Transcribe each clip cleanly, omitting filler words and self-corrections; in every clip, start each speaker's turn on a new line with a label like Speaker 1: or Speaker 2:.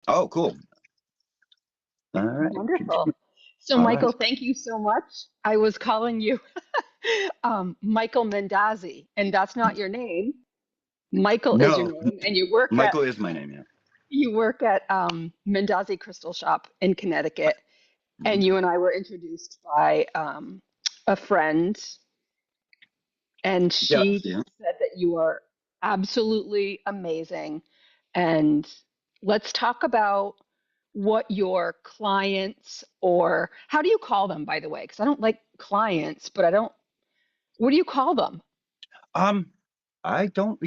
Speaker 1: Oh, cool. All right.
Speaker 2: Wonderful. So,
Speaker 1: All right.
Speaker 2: Michael, thank you so much. I was calling you Michael Mendazzi, and that's not your name. Michael is your
Speaker 1: No,
Speaker 2: name, and you work at
Speaker 1: Michael is my name. Yeah.
Speaker 2: Mendazzi Crystal Shop in Connecticut.
Speaker 1: Mhm.
Speaker 2: And you and I were introduced by a friend, and
Speaker 1: Yeah.
Speaker 2: she
Speaker 1: Yeah.
Speaker 2: said that you are absolutely amazing. And let's talk about what your clients, or how do you call them, by the way? Because I don't like clients, but I don't, what do you call them?
Speaker 1: Um, I don't,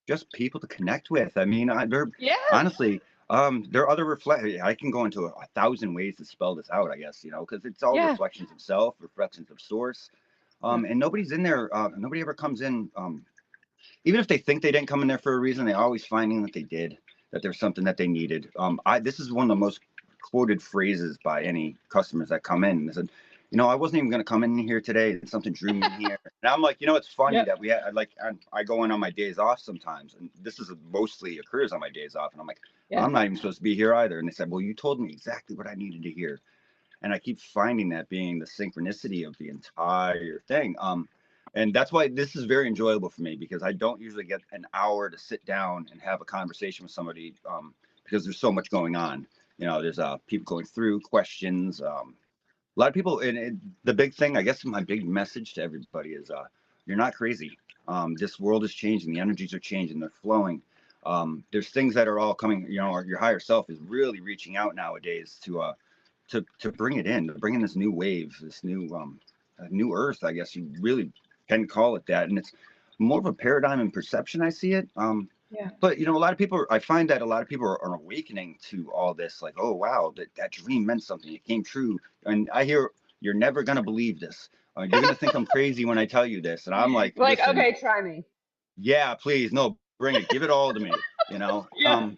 Speaker 1: just people to connect with. I mean, they're
Speaker 2: Yeah,
Speaker 1: honestly, there are other reflect. I can go into a thousand ways to spell this out, I guess, because it's all
Speaker 2: yeah,
Speaker 1: reflections of self, reflections of source.
Speaker 2: yeah,
Speaker 1: And nobody's in there. Nobody ever comes in. Even if they think they didn't come in there for a reason, they're always finding that they did, that there's something that they needed. This is one of the most quoted phrases by any customers that come in. They said, I wasn't even going to come in here today, and something drew me in here. And I'm like, it's funny
Speaker 2: yep,
Speaker 1: that I go in on my days off sometimes, and this is mostly occurs on my days off, and I'm like,
Speaker 2: yeah,
Speaker 1: I'm not even supposed to be here either. And they said, well, you told me exactly what I needed to hear, and I keep finding that being the synchronicity of the entire thing. And that's why this is very enjoyable for me, because I don't usually get an hour to sit down and have a conversation with somebody, because there's so much going on. There's people going through questions. A lot of people, and the big thing, I guess, my big message to everybody is, you're not crazy. This world is changing. The energies are changing. They're flowing. There's things that are all coming. Your higher self is really reaching out nowadays to bring it in, to bring in this new wave, this new earth, I guess you really can call it that. And it's more of a paradigm and perception, I see it.
Speaker 2: yeah.
Speaker 1: But a lot of people, I find that a lot of people are awakening to all this, like, oh wow, that dream meant something, it came true. And I hear, you're never going to believe this, you're going to think I'm crazy when I tell you this. And I'm like,
Speaker 2: Like,
Speaker 1: listen,
Speaker 2: okay, try me.
Speaker 1: yeah, please, no, bring it, give it all to me.
Speaker 2: Yeah,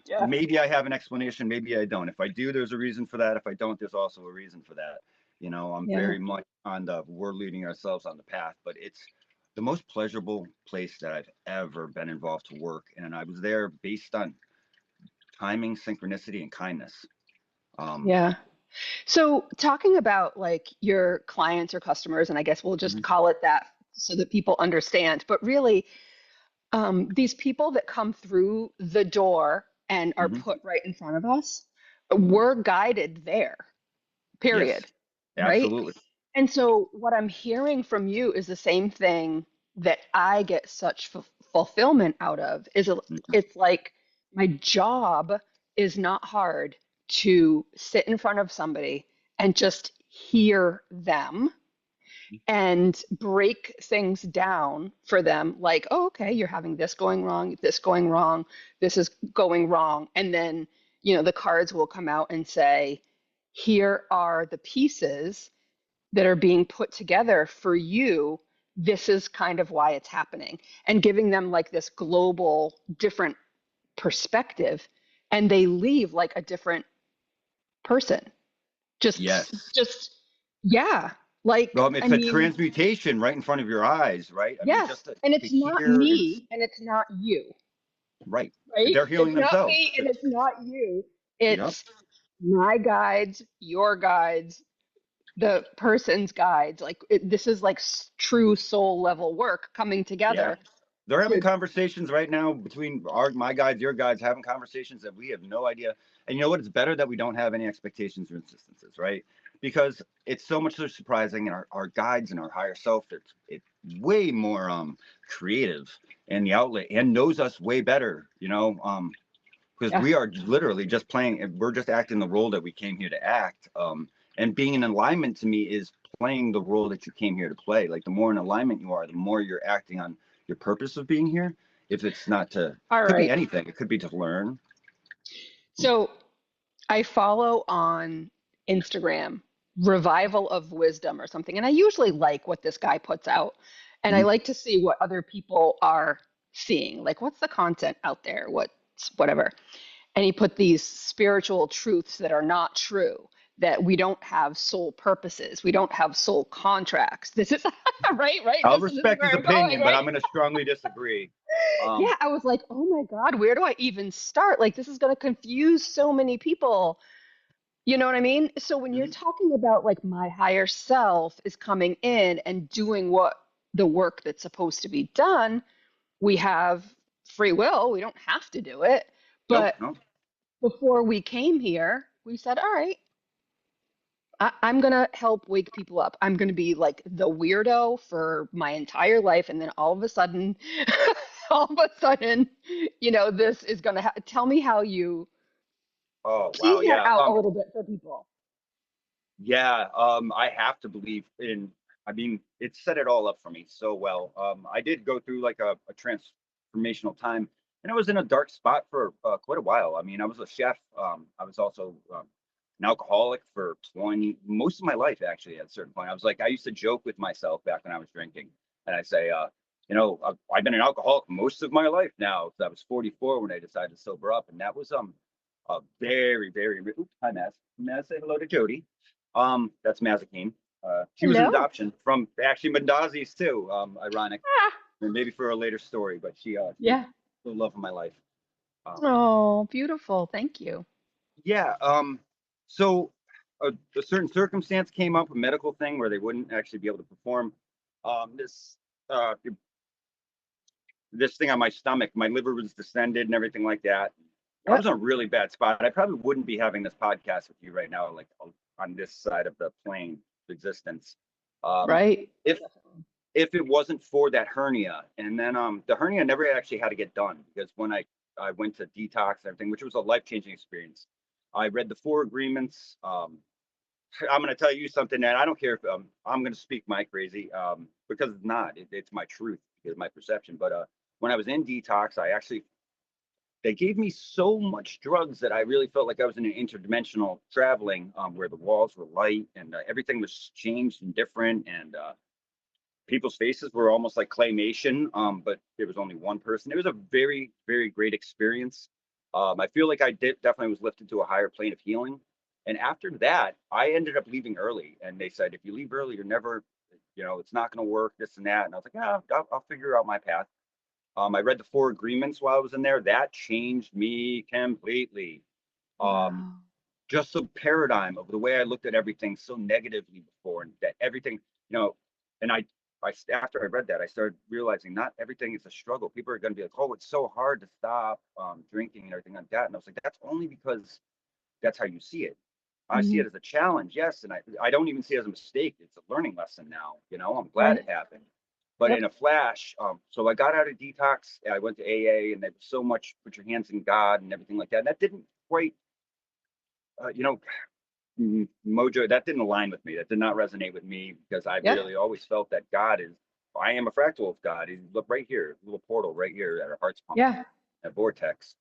Speaker 2: yeah,
Speaker 1: Maybe I have an explanation, maybe I don't. If I do, there's a reason for that. If I don't, there's also a reason for that. I'm
Speaker 2: yeah.
Speaker 1: very much on the we're leading ourselves on the path, but it's the most pleasurable place that I've ever been involved to work, and I was there based on timing, synchronicity, and kindness. um
Speaker 2: Yeah. So, talking about like your clients or customers, and I guess we'll just
Speaker 1: mhm,
Speaker 2: call it that so that people understand, but really, these people that come through the door and are
Speaker 1: mhm,
Speaker 2: put right in front of us,
Speaker 1: mhm.
Speaker 2: we're guided there,
Speaker 1: Yes,
Speaker 2: period. Right?
Speaker 1: absolutely.
Speaker 2: And so, what I'm hearing from you is the same thing that I get such fulfillment out of is
Speaker 1: Mhm.
Speaker 2: it's like my job is not hard to sit in front of somebody and just hear them and break things down for them like, oh, okay, you're having this going wrong, this is going wrong. And then, the cards will come out and say, here are the pieces that are being put together for you. This is kind of why it's happening, and giving them like this global different perspective, and they leave like a different person.
Speaker 1: Yes.
Speaker 2: Just yeah, like
Speaker 1: Well,
Speaker 2: I
Speaker 1: it's a
Speaker 2: mean,
Speaker 1: transmutation right in front of your eyes, right? I mean,
Speaker 2: yes,
Speaker 1: just
Speaker 2: and
Speaker 1: to
Speaker 2: it's not
Speaker 1: hear is
Speaker 2: me and it's not you,
Speaker 1: right.
Speaker 2: right?
Speaker 1: They're healing
Speaker 2: It's not
Speaker 1: themselves.
Speaker 2: me and it's not you.
Speaker 1: Yep.
Speaker 2: It's my guides, your guides, the person's guides. Like this is like true soul level work coming
Speaker 1: Yeah.
Speaker 2: together
Speaker 1: They're having
Speaker 2: to
Speaker 1: conversations right now between my guides, your guides, having conversations that we have no idea. And you know what? It's better that we don't have any expectations or insistences, right? Because it's so much so surprising, and our guides and our higher self, it's way more creative in the outlet and knows us way better, because
Speaker 2: yeah.
Speaker 1: we are literally just playing, we're just acting the role that we came here to act. And being in alignment to me is playing the role that you came here to play. Like, the more in alignment you are, the more you're acting on your purpose of being here. If it's not to,
Speaker 2: All
Speaker 1: could be
Speaker 2: right.
Speaker 1: anything, it could be to learn.
Speaker 2: So I follow on Instagram Revival of Wisdom or something, and I usually like what this guy puts out, and I
Speaker 1: Mhm.
Speaker 2: like to see what other people are seeing. Like, what's the content out there? What's whatever. And he put these spiritual truths that are not true, that we don't have soul purposes. We don't have soul contracts. This is right, right.
Speaker 1: I'll
Speaker 2: This is
Speaker 1: respect
Speaker 2: where
Speaker 1: his
Speaker 2: I'm going,
Speaker 1: opinion, but
Speaker 2: right?
Speaker 1: I'm going to strongly disagree.
Speaker 2: Yeah, I was like, oh my God, where do I even start? Like, this is going to confuse so many people. You know what I mean? So when you're
Speaker 1: Mhm.
Speaker 2: talking about like my higher self is coming in and doing what the work that's supposed to be done, we have free will. We don't have to do it.
Speaker 1: Nope,
Speaker 2: But
Speaker 1: nope.
Speaker 2: before we came here, we said, all right, I'm going to help wake people up. I'm going to be like the weirdo for my entire life. And then all of a sudden, all of a sudden, this is going to tell me how you
Speaker 1: Oh, wow.
Speaker 2: tease that
Speaker 1: Yeah.
Speaker 2: out a little bit for people.
Speaker 1: Yeah, I have to believe in, I mean, it set it all up for me so well. I did go through like a transformational time, and I was in a dark spot for quite a while. I mean, I was a chef. I was also an alcoholic for 20, most of my life, actually, at a certain point. I was like, I used to joke with myself back when I was drinking, and I say, I've been an alcoholic most of my life now. 'Cause I was 44 when I decided to sober up, and that was a very, very, oops, hi, Maz. Maz, say hello to Jody. That's Mazakine. She was an
Speaker 2: Hello.
Speaker 1: adoption from actually Mandazis too. Ironic,
Speaker 2: Ah,
Speaker 1: and maybe for a later story, but she's
Speaker 2: yeah.
Speaker 1: the love of my life. Um,
Speaker 2: Oh, beautiful. Thank you.
Speaker 1: yeah. So a certain circumstance came up, a medical thing where they wouldn't actually be able to perform this uh, this thing on my stomach. My liver was distended and everything like that. I was
Speaker 2: Yep.
Speaker 1: in a really bad spot. I probably wouldn't be having this podcast with you right now, like on this side of the plane of existence. Um,
Speaker 2: Right.
Speaker 1: if
Speaker 2: Definitely.
Speaker 1: if it wasn't for that hernia, and then the hernia never actually had to get done because when I went to detox and everything, which was a life changing experience. I read the four agreements. I'm going to tell you something, and I don't care if I'm going to speak my crazy because it's not. It's my truth because my perception. But when I was in detox, they gave me so much drugs that I really felt like I was in an interdimensional traveling where the walls were light and everything was changed and different and people's faces were almost like claymation, but there was only one person. It was a very, very great experience. I feel like I did definitely was lifted to a higher plane of healing. And after that, I ended up leaving early. And they said, if you leave early, you're never, it's not going to work, this and that. And I was like, yeah, I'll figure out my path. I read the four agreements while I was in there. That changed me completely. Um,
Speaker 2: Wow.
Speaker 1: just the paradigm of the way I looked at everything so negatively before, and that everything, you know, and after I read that, I started realizing not everything is a struggle. People are going to be like, oh, it's so hard to stop drinking and everything like that. And I was like, that's only because that's how you see it. I see
Speaker 2: Hmm.
Speaker 1: it as a challenge, yes, and I don't even see it as a mistake. It's a learning lesson now. I'm glad
Speaker 2: Right.
Speaker 1: it happened. But in
Speaker 2: Yep.
Speaker 1: a flash, so I got out of detox. I went to AA, and there was so much put your hands in God and everything like that. And that didn't quite, uh, you know, Mojo, that didn't align with me. That did not resonate with me because I
Speaker 2: Yep.
Speaker 1: really always felt that God is, I am a fractal of God. He's look right here, little portal right here at our heart's pumping,
Speaker 2: Yeah.
Speaker 1: that vortex.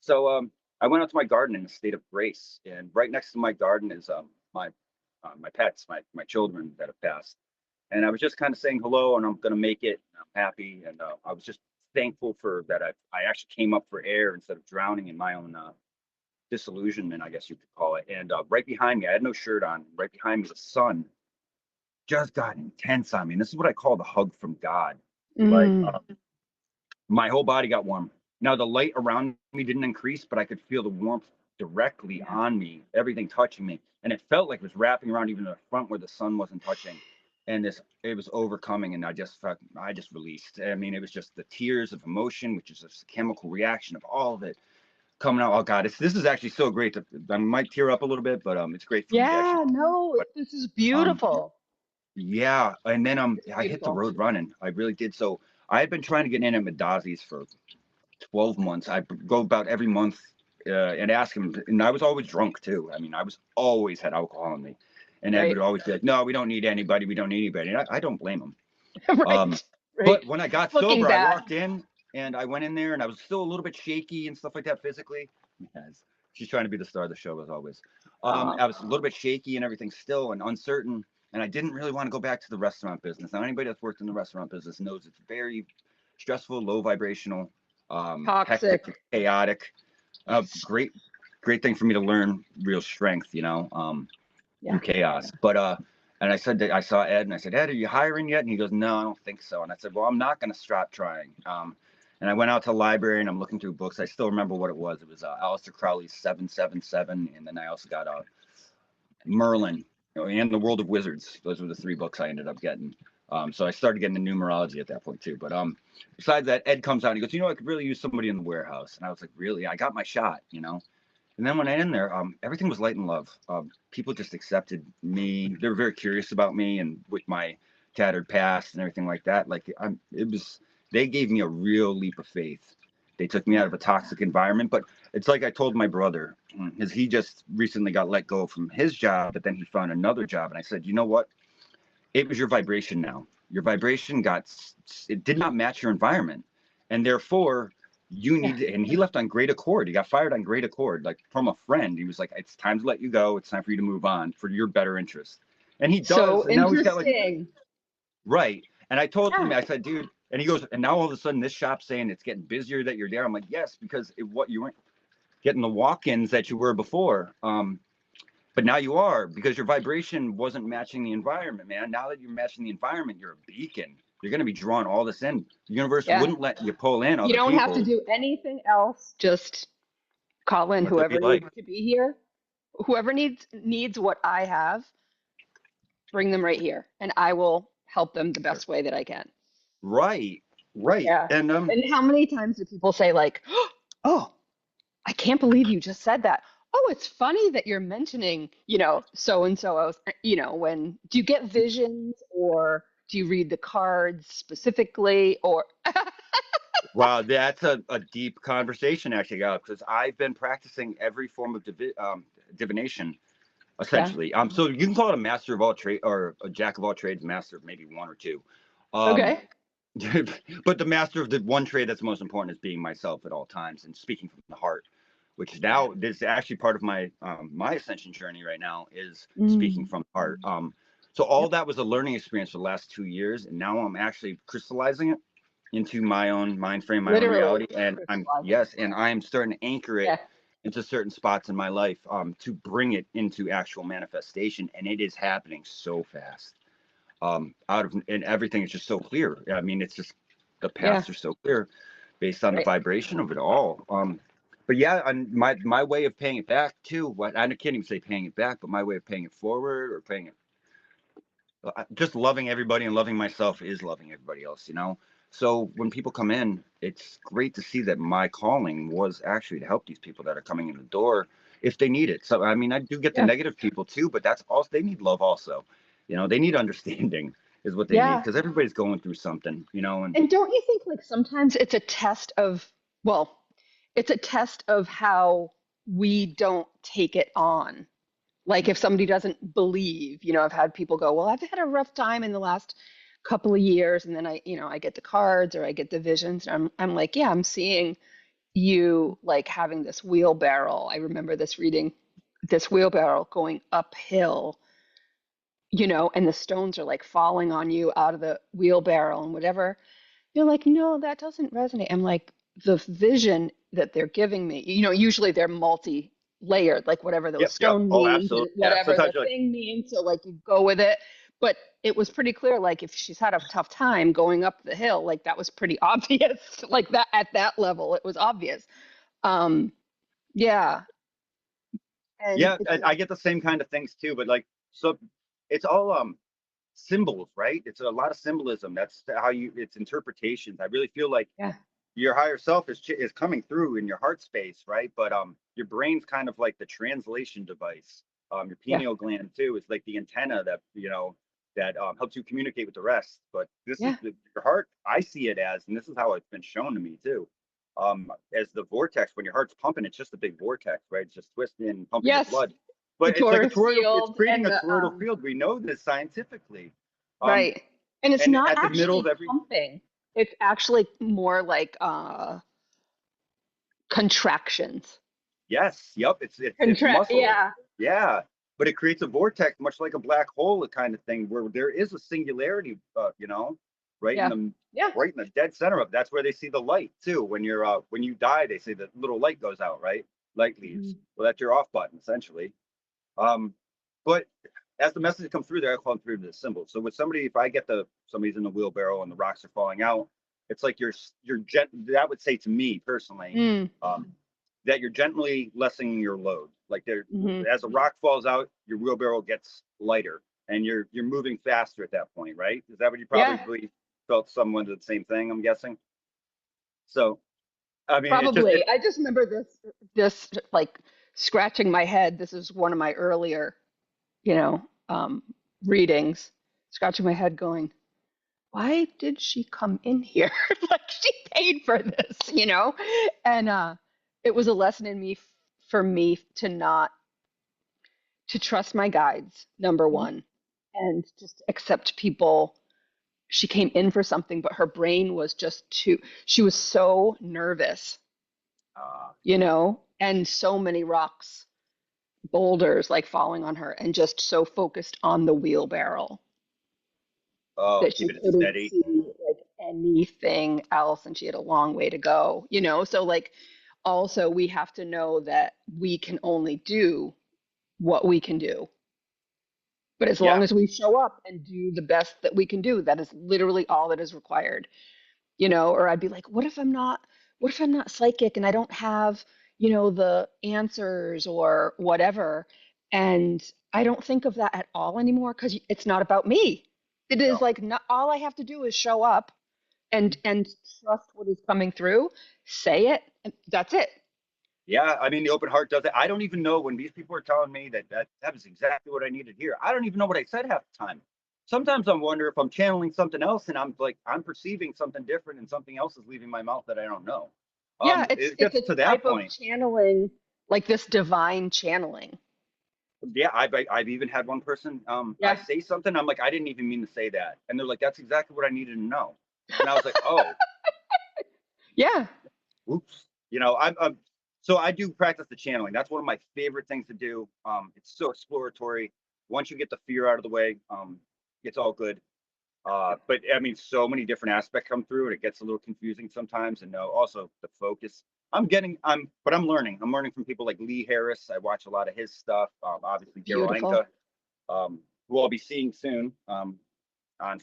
Speaker 1: So I went out to my garden in a state of grace, and right next to my garden is my pets, my children that have passed. And I was just kind of saying hello, and I'm gonna make it. I'm happy, and I was just thankful for that. I actually came up for air instead of drowning in my own disillusionment, I guess you could call it. And right behind me, I had no shirt on. Right behind me, the sun just got intense on me. And this is what I call the hug from God. Like
Speaker 2: Mm.
Speaker 1: my whole body got warm. Now the light around me didn't increase, but I could feel the warmth directly
Speaker 2: Yeah.
Speaker 1: on me, everything touching me, and it felt like it was wrapping around even the front where the sun wasn't touching. And it was overcoming, and I just released. I mean, it was just the tears of emotion, which is just a chemical reaction of all of it coming out. Oh God, this is actually so great. I might tear up a little bit, but it's great for me to actually.
Speaker 2: Yeah. No,
Speaker 1: But
Speaker 2: this is
Speaker 1: um,
Speaker 2: beautiful.
Speaker 1: yeah, and then
Speaker 2: It's
Speaker 1: I hit the
Speaker 2: beautiful.
Speaker 1: road running. I really did. So I had been trying to get in at Madazi's for 12 months. I go about every month and ask him, and I was always drunk too. I mean, I was always had alcohol in me, and Ed
Speaker 2: Right.
Speaker 1: would always be like, "No, we don't need anybody. We don't need anybody." And I don't blame him. Um,
Speaker 2: Right. Right.
Speaker 1: but when I got
Speaker 2: Looking
Speaker 1: sober, I
Speaker 2: back.
Speaker 1: walked in and I went in there and I was still a little bit shaky and stuff like that physically. Yes. She's trying to be the star of the show as always.
Speaker 2: Uh,
Speaker 1: I was a little bit shaky and everything still and uncertain. And I didn't really want to go back to the restaurant business. Now, anybody that's worked in the restaurant business knows it's very stressful, low vibrational,
Speaker 2: Toxic.
Speaker 1: hectic, chaotic. Great thing for me to learn real strength.
Speaker 2: Yeah.
Speaker 1: through chaos. But and I said that I saw Ed and I said, Ed, are you hiring yet? And he goes, no, I don't think so. And I said, well, I'm not going to stop trying. And I went out to the library and I'm looking through books. I still remember what it was. It was Aleister Crowley's 777, and then I also got Merlin, and the World of Wizards. Those were the 3 books I ended up getting. So I started getting the numerology at that point too. But besides that, Ed comes out and he goes, you know, I could really use somebody in the warehouse. And I was like, really? I got my shot, you know. And then when I in there, everything was light and love. People just accepted me. They were very curious about me and with my tattered past and everything like that. Like they gave me a real leap of faith. They took me out of a toxic environment, but it's like I told my brother, because he just recently got let go from his job, but then he found another job. And I said, you know what? It was your vibration now. Your vibration it did not match your environment. And therefore, you need to, and he left on great accord. He got fired on great accord, like from a friend. He was like, it's time to let you go. It's time for you to move on for your better interest. And he does.
Speaker 2: So
Speaker 1: And now he's got like,
Speaker 2: interesting.
Speaker 1: right. And I told him,
Speaker 2: Yeah.
Speaker 1: I said, dude, and he goes, and now all of a sudden this shop's saying it's getting busier that you're there. I'm like, yes, because what you weren't getting the walk-ins that you were before. But now you are, because your vibration wasn't matching the environment, man. Now that you're matching the environment, you're a beacon. You're going to be drawing all this in. The universe
Speaker 2: Yeah.
Speaker 1: wouldn't let you pull in
Speaker 2: You
Speaker 1: other
Speaker 2: don't have to
Speaker 1: people.
Speaker 2: do anything else. Just call in
Speaker 1: Let there be
Speaker 2: whoever
Speaker 1: light.
Speaker 2: needs to be here. Whoever needs what I have, bring them right here, and I will help them the best way that I can.
Speaker 1: Right, right.
Speaker 2: Yeah.
Speaker 1: And
Speaker 2: And how many times do people say like, "Oh, I can't believe you just said that." Oh, it's funny that you're mentioning, so and so, when do you get visions or do you read the cards specifically or
Speaker 1: wow, that's a deep conversation actually, because I've been practicing every form of divination,
Speaker 2: Yeah.
Speaker 1: essentially. So you can call it a master of all trade or a jack of all trades, master of maybe one or two. Um,
Speaker 2: Okay.
Speaker 1: but the master of the one trade that's most important is being myself at all times and speaking from the heart, which now this is actually part of my ascension journey right now is speaking
Speaker 2: Mm.
Speaker 1: from the heart. So all
Speaker 2: Yep.
Speaker 1: that was a learning experience for the last 2 years, and now I'm actually crystallizing it into my own mind frame, my own
Speaker 2: Literally
Speaker 1: reality, and
Speaker 2: crystallizing.
Speaker 1: I am starting to anchor it
Speaker 2: Yeah.
Speaker 1: into certain spots in my life to bring it into actual manifestation, and it is happening so fast. And everything is just so clear. I mean, it's just the
Speaker 2: Yeah.
Speaker 1: paths are so clear based on the
Speaker 2: Right.
Speaker 1: vibration of it all. But yeah, and my way of paying it back too. What I can't even say paying it back, but my way of paying it forward or paying it, just loving everybody and loving myself is loving everybody else. You know. So when people come in, it's great to see that my calling was actually to help these people that are coming in the door if they need it. So I mean, I do get the
Speaker 2: Yeah.
Speaker 1: negative people too, but that's also they need love also. You know, they need understanding is what they need
Speaker 2: Yeah.
Speaker 1: because everybody's going through something. You know, and
Speaker 2: And don't you think like sometimes it's a test of, well, it's a test of how we don't take it on. Like if somebody doesn't believe, I've had people go, well, I've had a rough time in the last couple of years, and then I get the cards or I get the visions, and I'm like, yeah, I'm seeing you like having this wheelbarrow. I remember this reading, this wheelbarrow going uphill, and the stones are like falling on you out of the wheelbarrow and whatever. You're like, no, that doesn't resonate. I'm like, the vision that they're giving me, usually they're multi-layered, like whatever those
Speaker 1: yep.
Speaker 2: stone
Speaker 1: Oh,
Speaker 2: means,
Speaker 1: absolutely. Yeah.
Speaker 2: whatever the
Speaker 1: Sometimes you're like,
Speaker 2: thing means. So like you go with it. But it was pretty clear, like if she's had a tough time going up the hill, like that was pretty obvious. Like that at that level, it was obvious. Um, yeah. And
Speaker 1: yeah,
Speaker 2: it's
Speaker 1: I get the same kind of things too, but like, so it's all symbols, right? It's a lot of symbolism. That's how it's interpretations. I really feel like
Speaker 2: yeah,
Speaker 1: your higher self is coming through in your heart space, right? But your brain's kind of like the translation device. Your
Speaker 2: yeah,
Speaker 1: pineal gland too is like the antenna that that helps you communicate with the rest. But this is
Speaker 2: yeah.
Speaker 1: your heart. I see it as, and this is how it's been shown to me too. As the vortex, when your heart's pumping, it's just a big vortex, right? It's just twisting and pumping your
Speaker 2: Yes,
Speaker 1: blood.
Speaker 2: the
Speaker 1: But it's like a
Speaker 2: torus
Speaker 1: toroidal. It's
Speaker 2: field
Speaker 1: creating
Speaker 2: and
Speaker 1: a
Speaker 2: the
Speaker 1: toroidal field. We know this scientifically. Um,
Speaker 2: right. And it's
Speaker 1: and
Speaker 2: not
Speaker 1: at the middle of
Speaker 2: actually
Speaker 1: every
Speaker 2: pumping. It's actually more like contractions.
Speaker 1: yes, yep, it's
Speaker 2: Contract,
Speaker 1: muscle.
Speaker 2: yeah.
Speaker 1: Yeah. But it creates a vortex, much like a black hole, kind of thing, where there is a singularity, right in
Speaker 2: Yeah.
Speaker 1: the
Speaker 2: Yeah.
Speaker 1: right in the dead center of. That's where they see the light too. When you die, they say the little light goes out, right? Light leaves.
Speaker 2: Mhm.
Speaker 1: Well, that's your off button essentially. Um, But as the message comes through there, I call them through the symbol. So with somebody, if I get somebody's in the wheelbarrow and the rocks are falling out, it's like that would say to me personally,
Speaker 2: Mm,
Speaker 1: that you're gently lessening your load. Like
Speaker 2: hmm.
Speaker 1: as a rock falls out, your wheelbarrow gets lighter and you're moving faster at that point, right? Is that what you
Speaker 2: Yeah,
Speaker 1: probably felt? Someone did the same thing, I'm guessing. So I mean,
Speaker 2: probably. I just remember this like scratching my head. This is one of my earlier, you know, readings. Scratching my head, going, "Why did she come in here? Like she paid for this, you know?" And it was a lesson in me for me to not to trust my guides, number one, and just accept people. She came in for something, but her brain was just too, she was so nervous,
Speaker 1: uh,
Speaker 2: you know, and so many rocks, boulders like falling on her, and just so focused on the wheelbarrow
Speaker 1: oh,
Speaker 2: that she
Speaker 1: keeping it
Speaker 2: couldn't
Speaker 1: steady.
Speaker 2: see like anything else, and she had a long way to go, you know? So, like, also, we have to know that we can only do what we can do. But as long
Speaker 1: Yeah,
Speaker 2: as we show up and do the best that we can do, that is literally all that is required. You know, or I'd be like, what if I'm not psychic and I don't have, you know, the answers or whatever. And I don't think of that at all anymore because it's not about me. It is
Speaker 1: no.
Speaker 2: like not all I have to do is show up and trust what is coming through, say it, and that's it.
Speaker 1: Yeah, I mean, the open heart does it. I don't even know when these people are telling me that was exactly what I needed to hear. I don't even know what I said half the time. Sometimes I wonder if I'm channeling something else and I'm perceiving something different and something else is leaving my mouth that I don't know.
Speaker 2: Yeah,
Speaker 1: It
Speaker 2: it's
Speaker 1: gets
Speaker 2: a
Speaker 1: to that
Speaker 2: type of
Speaker 1: point.
Speaker 2: channeling, like this divine channeling.
Speaker 1: Yeah, I've even had one person, I
Speaker 2: Yeah.
Speaker 1: say something, I'm like, I didn't even mean to say that. And they're like, that's exactly what I needed to know. And I was like, oh,
Speaker 2: Yeah.
Speaker 1: oops. So I do practice the channeling. That's one of my favorite things to do. It's so exploratory. Once you get the fear out of the way, it's all good. But I mean, so many different aspects come through, and it gets a little confusing sometimes. And no, also the focus. But I'm learning. I'm learning from people like Lee Harris. I watch a lot of his stuff. Obviously, Daryl
Speaker 2: Beautiful.
Speaker 1: Anka, who I'll be seeing soon, on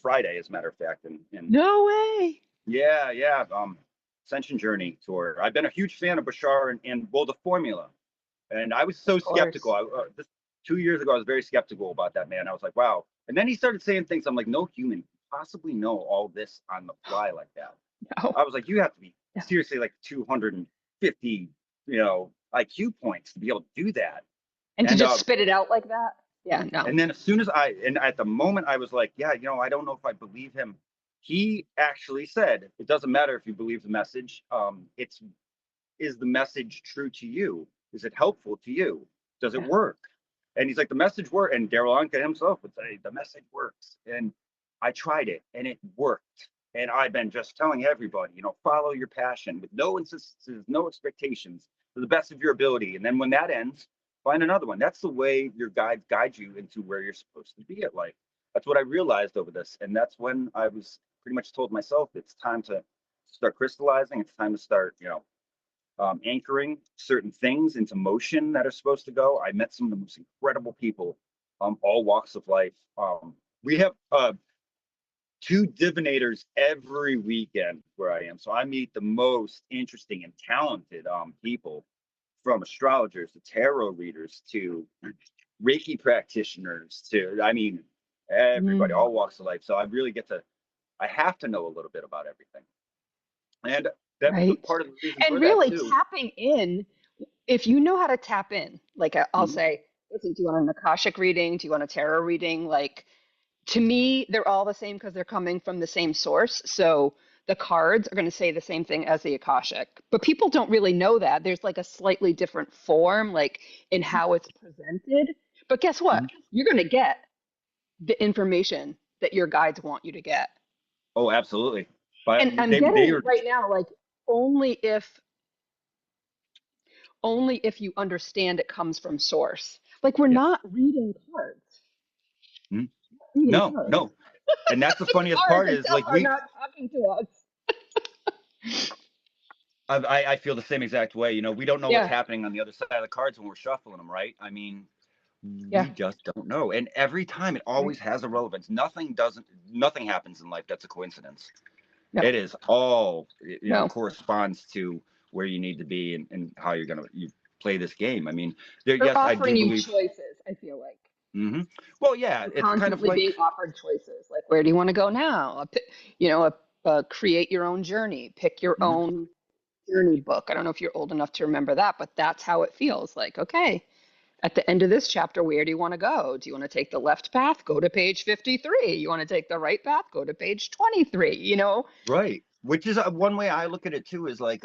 Speaker 1: Friday, as a matter of fact. And
Speaker 2: No way.
Speaker 1: yeah, yeah, Ascension Journey tour. I've been a huge fan of Bashar and well, the formula. And I was so
Speaker 2: Of
Speaker 1: skeptical.
Speaker 2: course.
Speaker 1: Just 2 years ago, I was very skeptical about that man. I was like, wow. And then he started saying things. I'm like, no human can possibly know all this on the fly like that.
Speaker 2: No.
Speaker 1: I was like, you have to be
Speaker 2: No.
Speaker 1: seriously like 250, IQ points to be able to do that.
Speaker 2: And to
Speaker 1: And
Speaker 2: just spit it out like that? Yeah, no.
Speaker 1: and then as soon as and at the moment I was like, yeah, I don't know if I believe him. He actually said, it doesn't matter if you believe the message. It's is the message true to you? Is it helpful to you? Does it
Speaker 2: Yeah.
Speaker 1: work? And he's like, the message worked. And Daryl Anka himself would say, the message works. And I tried it and it worked. And I've been just telling everybody, follow your passion with no insistences, no expectations, to the best of your ability. And then when that ends, find another one. That's the way your guides guide you into where you're supposed to be at life. That's what I realized over this. And that's when I was pretty much told myself it's time to start crystallizing. It's time to start, anchoring certain things into motion that are supposed to go. I met some of the most incredible people, all walks of life. We have two divinators every weekend where I am. So I meet the most interesting and talented people, from astrologers to tarot readers to Reiki practitioners to, I mean, everybody,
Speaker 2: Mm,
Speaker 1: all walks of life. So I have to know a little bit about everything. And that the
Speaker 2: right.
Speaker 1: part of the reason
Speaker 2: And
Speaker 1: for that
Speaker 2: really
Speaker 1: too.
Speaker 2: tapping in, if you know how to tap in, like I'll
Speaker 1: Mhm.
Speaker 2: say, listen, do you want an Akashic reading? Do you want a tarot reading? Like to me, they're all the same because they're coming from the same source. So the cards are going to say the same thing as the Akashic. But people don't really know that. There's like a slightly different form, like in how it's presented. But guess what?
Speaker 1: Mhm.
Speaker 2: You're going to get the information that your guides want you to get.
Speaker 1: Oh, absolutely. But
Speaker 2: And I'm
Speaker 1: they
Speaker 2: getting
Speaker 1: are,
Speaker 2: right now, like only if only if you understand it comes from source. Like we're
Speaker 1: yes.
Speaker 2: not reading cards.
Speaker 1: Mhm.
Speaker 2: Reading
Speaker 1: No,
Speaker 2: cards.
Speaker 1: no. And that's the funniest
Speaker 2: Cards
Speaker 1: part is
Speaker 2: itself
Speaker 1: like
Speaker 2: are not talking to us.
Speaker 1: I feel the same exact way. We don't know what's
Speaker 2: Yeah.
Speaker 1: happening on the other side of the cards when we're shuffling them, right? I mean,
Speaker 2: Yeah.
Speaker 1: We just don't know. And every time it
Speaker 2: Right.
Speaker 1: always has a relevance. Nothing happens in life that's a coincidence.
Speaker 2: No.
Speaker 1: It is all,
Speaker 2: No.
Speaker 1: corresponds to where you need to be, and how you play this game. I mean, there,
Speaker 2: They're
Speaker 1: yes, I
Speaker 2: offering
Speaker 1: do
Speaker 2: you
Speaker 1: believe.
Speaker 2: choices, I feel like.
Speaker 1: Hmm. Well, yeah,
Speaker 2: You're
Speaker 1: it's kind of
Speaker 2: constantly
Speaker 1: like,
Speaker 2: being offered choices. Like, where do you want to go now? Create your own journey, pick your
Speaker 1: mhm.
Speaker 2: own journey book. I don't know if you're old enough to remember that, but that's how it feels. Like, okay, at the end of this chapter, where do you want to go? Do you want to take the left path? Go to page 53. You want to take the right path? Go to page 23,
Speaker 1: Right. Which is, one way I look at it too, is like,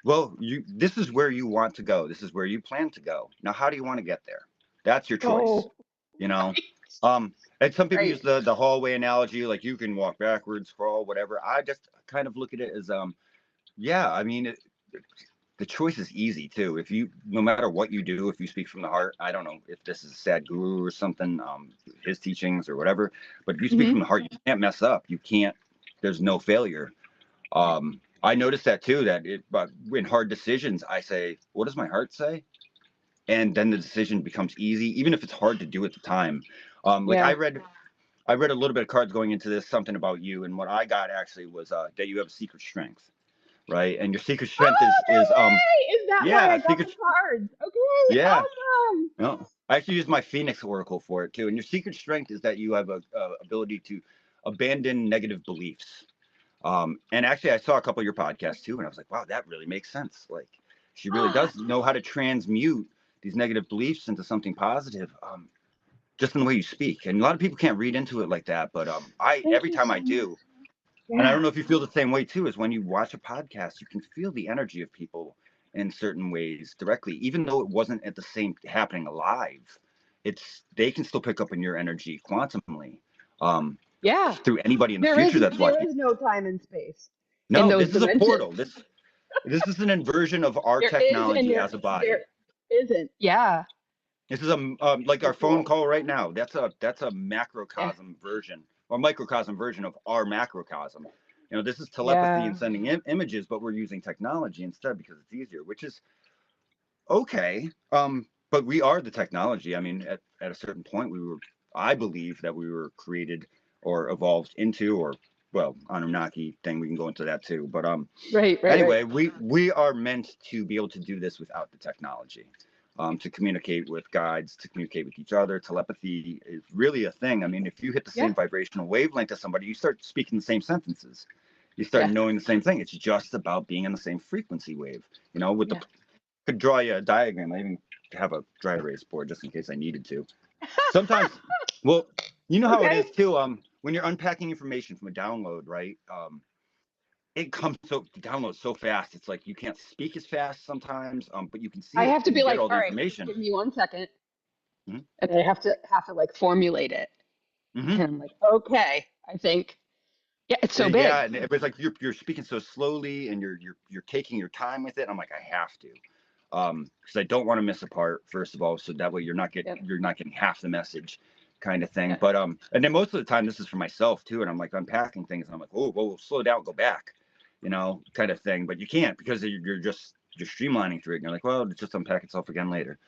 Speaker 1: well, this is where you want to go. This is where you plan to go. Now, how do you want to get there? That's your choice.
Speaker 2: Oh,
Speaker 1: You know,
Speaker 2: right.
Speaker 1: and some people
Speaker 2: Right.
Speaker 1: use the hallway analogy, like you can walk backwards, crawl, whatever. I just kind of look at it as, yeah, I mean, the choice is easy too. If you, no matter what you do, if you speak from the heart, I don't know if this is a sad guru or something, his teachings or whatever, but if you speak from
Speaker 2: Hmm.
Speaker 1: the heart, you can't mess up. You can't. There's no failure. I noticed that too. But in hard decisions, I say, "What does my heart say?" And then the decision becomes easy, even if it's hard to do at the time. Like
Speaker 2: Yeah.
Speaker 1: I read a little bit of cards going into this, something about you, and what I got actually was, that you have a secret strength, right? And your secret strength
Speaker 2: Oh,
Speaker 1: is
Speaker 2: no way! Is that why
Speaker 1: yeah,
Speaker 2: I got the cards? Okay,
Speaker 1: yeah.
Speaker 2: awesome.
Speaker 1: No, I actually use my Phoenix Oracle for it too. And your secret strength is that you have a ability to abandon negative beliefs. And actually, I saw a couple of your podcasts too, and I was like, wow, that really makes sense. Like, she really does know how to transmute these negative beliefs into something positive, just in the way you speak. And a lot of people can't read into it like that, but I
Speaker 2: Thank
Speaker 1: every
Speaker 2: you
Speaker 1: time
Speaker 2: so
Speaker 1: I
Speaker 2: much.
Speaker 1: do, and I
Speaker 2: Yeah.
Speaker 1: don't know if you feel the same way too, is when you watch a podcast, you can feel the energy of people in certain ways directly, even though it wasn't at the same happening live. They can still pick up on your energy quantumly, um,
Speaker 2: Yeah.
Speaker 1: through anybody in the
Speaker 2: There is
Speaker 1: future that's
Speaker 2: there
Speaker 1: watching.
Speaker 2: is no time and space in
Speaker 1: No,
Speaker 2: those
Speaker 1: this is a portal.
Speaker 2: dimensions.
Speaker 1: This is an inversion of our
Speaker 2: There is and
Speaker 1: technology as a
Speaker 2: there
Speaker 1: body.
Speaker 2: isn't. Yeah.
Speaker 1: This is like
Speaker 2: So
Speaker 1: our phone
Speaker 2: cool.
Speaker 1: call right now. That's a
Speaker 2: Yeah.
Speaker 1: macrocosm version or microcosm version of our macrocosm. This is telepathy and
Speaker 2: Yeah.
Speaker 1: sending images, but we're using technology instead because it's easier, which is okay. But we are the technology. I mean, at a certain point, I believe that we were created or evolved into, or well, Anunnaki thing. We can go into that too. But
Speaker 2: Right, right, right.
Speaker 1: anyway, we are meant to be able to do this without the technology. To communicate with guides, to communicate with each other. Telepathy is really a thing. I mean, if you hit the
Speaker 2: Yeah.
Speaker 1: same vibrational wavelength as somebody, you start speaking the same sentences. You start
Speaker 2: Yeah.
Speaker 1: knowing the same thing. It's just about being in the same frequency wave. With the
Speaker 2: Yeah.
Speaker 1: could draw you a diagram. I even have a dry erase board just in case I needed to. Sometimes, well, you know how it
Speaker 2: Okay.
Speaker 1: is too. When you're unpacking information from a download, right? The download so fast. It's like you can't speak as fast sometimes. But you can see
Speaker 2: I
Speaker 1: it
Speaker 2: have to
Speaker 1: and you
Speaker 2: be
Speaker 1: get
Speaker 2: like,
Speaker 1: all the
Speaker 2: all right,
Speaker 1: information.
Speaker 2: give me 1 second.
Speaker 1: Hmm.
Speaker 2: And I have to like formulate it.
Speaker 1: Hmm.
Speaker 2: And I'm like, okay, I think. Yeah, it's so
Speaker 1: Yeah,
Speaker 2: big.
Speaker 1: and it was like you're speaking so slowly and you're taking your time with it. I'm like, I have to, because I don't want to miss a part, first of all, so that way
Speaker 2: Yep.
Speaker 1: you're not getting half the message, kind of thing.
Speaker 2: Yeah.
Speaker 1: But and then most of the time this is for myself too, and I'm like unpacking things, and I'm like, oh, whoa, slow down, go back, kind of thing. But you can't because you're streamlining through it. And you're like, well, it just unpack itself again later.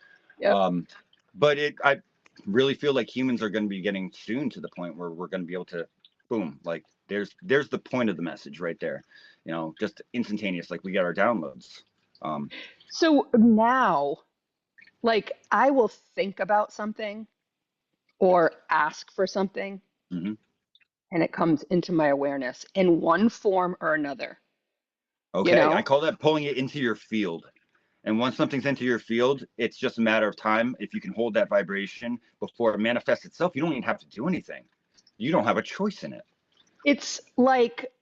Speaker 2: Yep.
Speaker 1: Um, but I really feel like humans are going to be getting soon to the point where we're going to be able to, boom, like there's the point of the message right there, just instantaneous, like we get our downloads. Um,
Speaker 2: So now, like, I will think about something or ask for something,
Speaker 1: mhm.
Speaker 2: and it comes into my awareness in one form or another, you
Speaker 1: Okay, I
Speaker 2: know?
Speaker 1: call that pulling it into your field. And once something's into your field, it's just a matter of time. If you can hold that vibration before it manifests itself, you don't even have to do anything. You don't have a choice in it.
Speaker 2: It's like